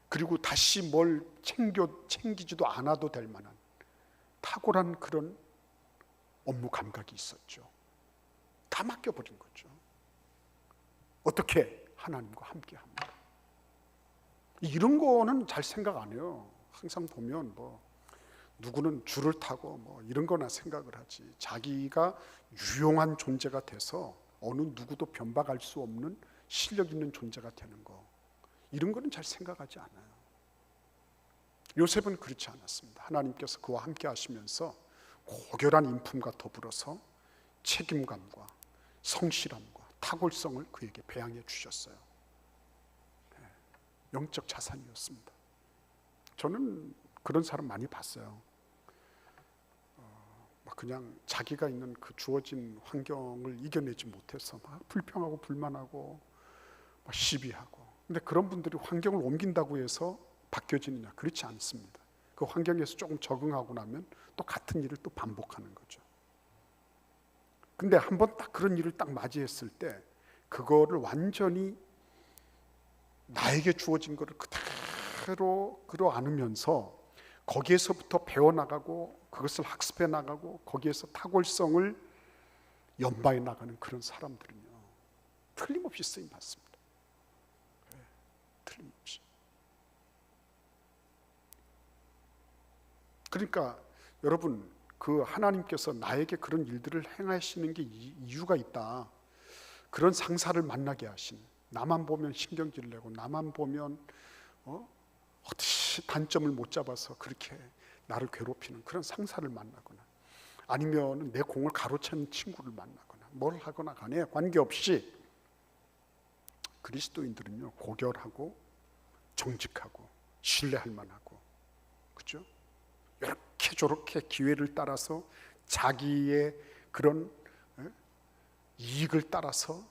그리고 다시 뭘 챙기지도 않아도 될 만한 탁월한 그런 업무 감각이 있었죠. 다 맡겨버린 거죠. 어떻게? 하나님과 함께 합니다. 이런 거는 잘 생각 안 해요. 항상 보면 뭐 누구는 줄을 타고 뭐 이런 거나 생각을 하지, 자기가 유용한 존재가 돼서 어느 누구도 변박할 수 없는 실력 있는 존재가 되는 거, 이런 거는 잘 생각하지 않아요. 요셉은 그렇지 않았습니다. 하나님께서 그와 함께 하시면서 고결한 인품과 더불어서 책임감과 성실함과 탁월성을 그에게 배양해 주셨어요. 영적 자산이었습니다. 저는 그런 사람 많이 봤어요. 그냥 자기가 있는 그 주어진 환경을 이겨내지 못해서 막 불평하고 불만하고 막 시비하고. 근데 그런 분들이 환경을 옮긴다고 해서 바뀌어지느냐? 그렇지 않습니다. 그 환경에서 조금 적응하고 나면 또 같은 일을 또 반복하는 거죠. 근데 한번 딱 그런 일을 딱 맞이했을 때 그거를 완전히 나에게 주어진 것을 그대로 끌어안으면서 거기에서부터 배워나가고 그것을 학습해 나가고 거기에서 탁월성을 연마해 나가는 그런 사람들은요, 틀림없이 쓰임 받습니다. 틀림없이. 그러니까 여러분, 그 하나님께서 나에게 그런 일들을 행하시는 게 이유가 있다. 그런 상사를 만나게 하신, 나만 보면 신경질 내고 나만 보면 어떻게 단점을 못 잡아서 그렇게 나를 괴롭히는 그런 상사를 만나거나, 아니면 내 공을 가로챈 친구를 만나거나 뭘 하거나 간에 관계없이 그리스도인들은요, 고결하고 정직하고 신뢰할 만하고, 그죠? 이렇게 저렇게 기회를 따라서 자기의 그런 이익을 따라서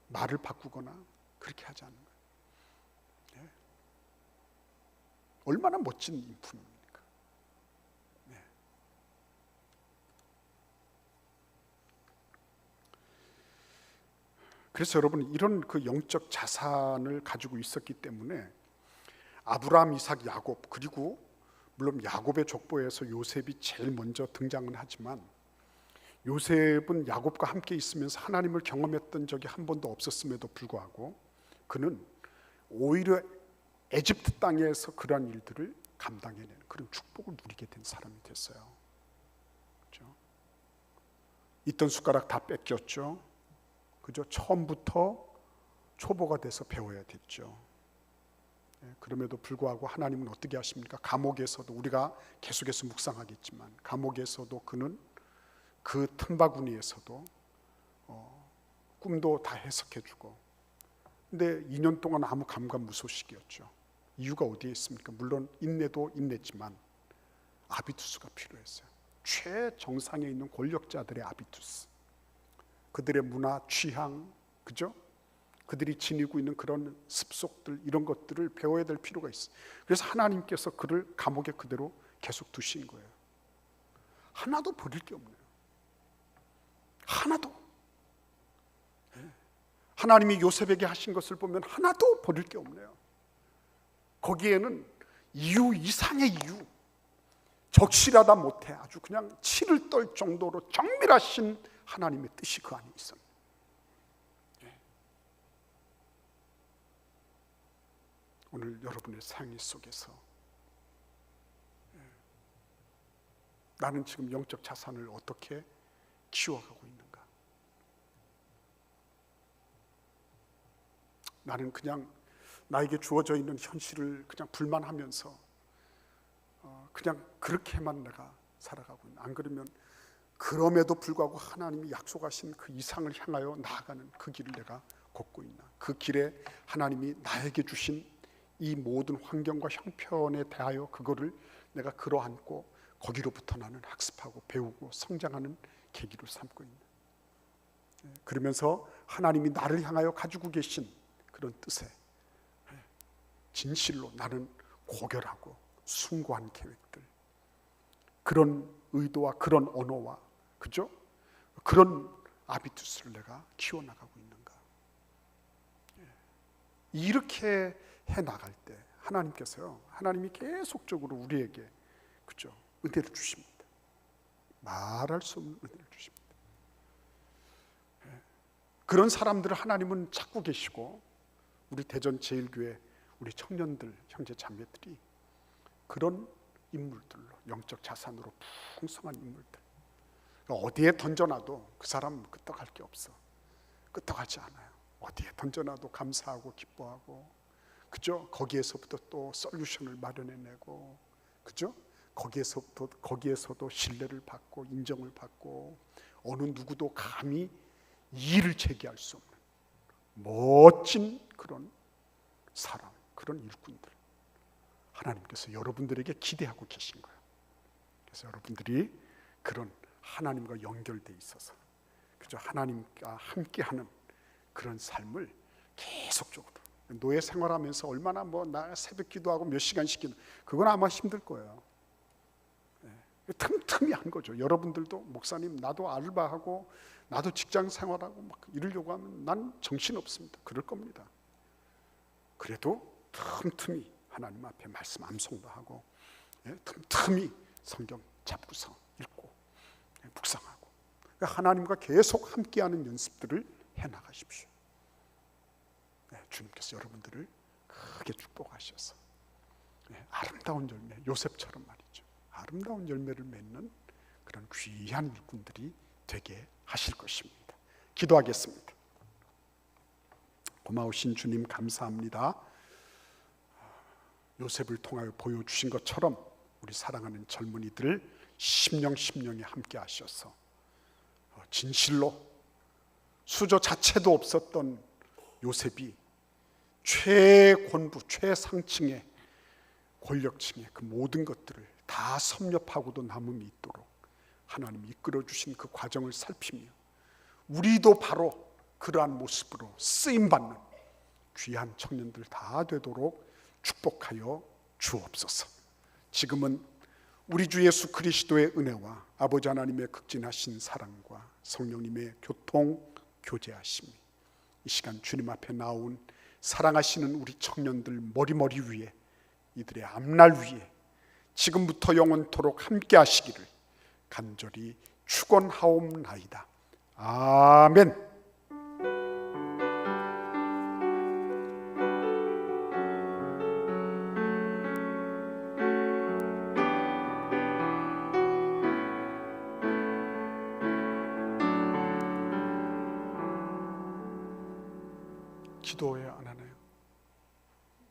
말을 바꾸거나 그렇게 하지 않는 거예요. 얼마나 멋진 인품입니까? 그래서 여러분, 이런 그 영적 자산을 가지고 있었기 때문에 아브라함, 이삭, 야곱, 그리고 물론 야곱의 족보에서 요셉이 제일 먼저 등장은 하지만, 요셉은 야곱과 함께 있으면서 하나님을 경험했던 적이 한 번도 없었음에도 불구하고 그는 오히려 에집트 땅에서 그러한 일들을 감당해내는 그런 축복을 누리게 된 사람이 됐어요. 그렇죠? 있던 숟가락 다 뺏겼죠. 그죠? 처음부터 초보가 돼서 배워야 됐죠. 그럼에도 불구하고 하나님은 어떻게 하십니까? 감옥에서도, 우리가 계속해서 묵상하겠지만, 감옥에서도 그는 그 틈바구니에서도 꿈도 다 해석해주고. 근데 2년 동안 아무 감감무소식이었죠. 이유가 어디에 있습니까? 물론 인내도 인내지만 아비투스가 필요했어요. 최정상에 있는 권력자들의 아비투스, 그들의 문화, 취향, 그죠? 그들이 지니고 있는 그런 습속들, 이런 것들을 배워야 될 필요가 있어요. 그래서 하나님께서 그를 감옥에 그대로 계속 두신 거예요. 하나도 버릴 게 없네요. 하나도. 하나님이 요셉에게 하신 것을 보면 하나도 버릴 게 없네요. 거기에는 이유 이상의 이유, 적실하다 못해 아주 그냥 치를 떨 정도로 정밀하신 하나님의 뜻이 그 안에 있습니다. 오늘 여러분의 생애 속에서 나는 지금 영적 자산을 어떻게 키워가고 있는가? 나는 그냥 나에게 주어져 있는 현실을 그냥 불만하면서 그냥 그렇게만 내가 살아가고 있나? 안 그러면 그럼에도 불구하고 하나님이 약속하신 그 이상을 향하여 나아가는 그 길을 내가 걷고 있나? 그 길에 하나님이 나에게 주신 이 모든 환경과 형편에 대하여 그거를 내가 끌어안고 거기로부터 나는 학습하고 배우고 성장하는 계기로 삼고 있는, 그러면서 하나님이 나를 향하여 가지고 계신 그런 뜻에 진실로 나는 고결하고 숭고한 계획들, 그런 의도와 그런 언어와 그죠? 그런 아비투스를 내가 키워나가고 있는가? 이렇게 해나갈 때 하나님이 계속적으로 우리에게 그죠? 은혜를 주십니다. 말할 수 없는 은혜를 주십니다. 그런 사람들을 하나님은 찾고 계시고, 우리 대전 제일교회 우리 청년들, 형제 자매들이 그런 인물들로, 영적 자산으로 풍성한 인물들, 어디에 던져놔도 그 사람 끄떡할 게 없어. 끄떡하지 않아요. 어디에 던져놔도 감사하고 기뻐하고, 그죠? 거기에서부터 또 솔루션을 마련해내고, 그죠? 거기에서도 신뢰를 받고 인정을 받고, 어느 누구도 감히 이의를 제기할 수 없는 멋진 그런 사람, 그런 일꾼들 하나님께서 여러분들에게 기대하고 계신 거예요. 그래서 여러분들이 그런 하나님과 연결돼 있어서 그죠? 하나님과 함께하는 그런 삶을 계속적으로, 노예 생활하면서 얼마나 나 새벽 기도하고 몇 시간씩 기도, 그건 아마 힘들 거예요. 틈틈이 한 거죠. 여러분들도 목사님 나도 알바하고 나도 직장 생활하고 막 이러려고 하면 난 정신 없습니다. 그럴 겁니다. 그래도 틈틈이 하나님 앞에 말씀 암송도 하고, 틈틈이 성경 잡고서 읽고 묵상하고, 하나님과 계속 함께하는 연습들을 해나가십시오. 주님께서 여러분들을 크게 축복하셔서 아름다운 열매, 요셉처럼 말이죠, 아름다운 열매를 맺는 그런 귀한 일꾼들이 되게 하실 것입니다. 기도하겠습니다. 고마우신 주님 감사합니다. 요셉을 통하여 보여주신 것처럼 우리 사랑하는 젊은이들 심령에 함께 하셔서 진실로 수저 자체도 없었던 요셉이 최곤부, 최상층의 권력층의 그 모든 것들을 다 섭렵하고도 남음이 있도록 하나님이 이끌어주신 그 과정을 살피며, 우리도 바로 그러한 모습으로 쓰임받는 귀한 청년들 다 되도록 축복하여 주옵소서. 지금은 우리 주 예수 그리스도의 은혜와 아버지 하나님의 극진하신 사랑과 성령님의 교제하심이 이 시간 주님 앞에 나온 사랑하시는 우리 청년들 머리 위에, 이들의 앞날 위에 지금부터 영원토록 함께 하시기를 간절히 축원하옵나이다. 아멘. 기도에 안 하는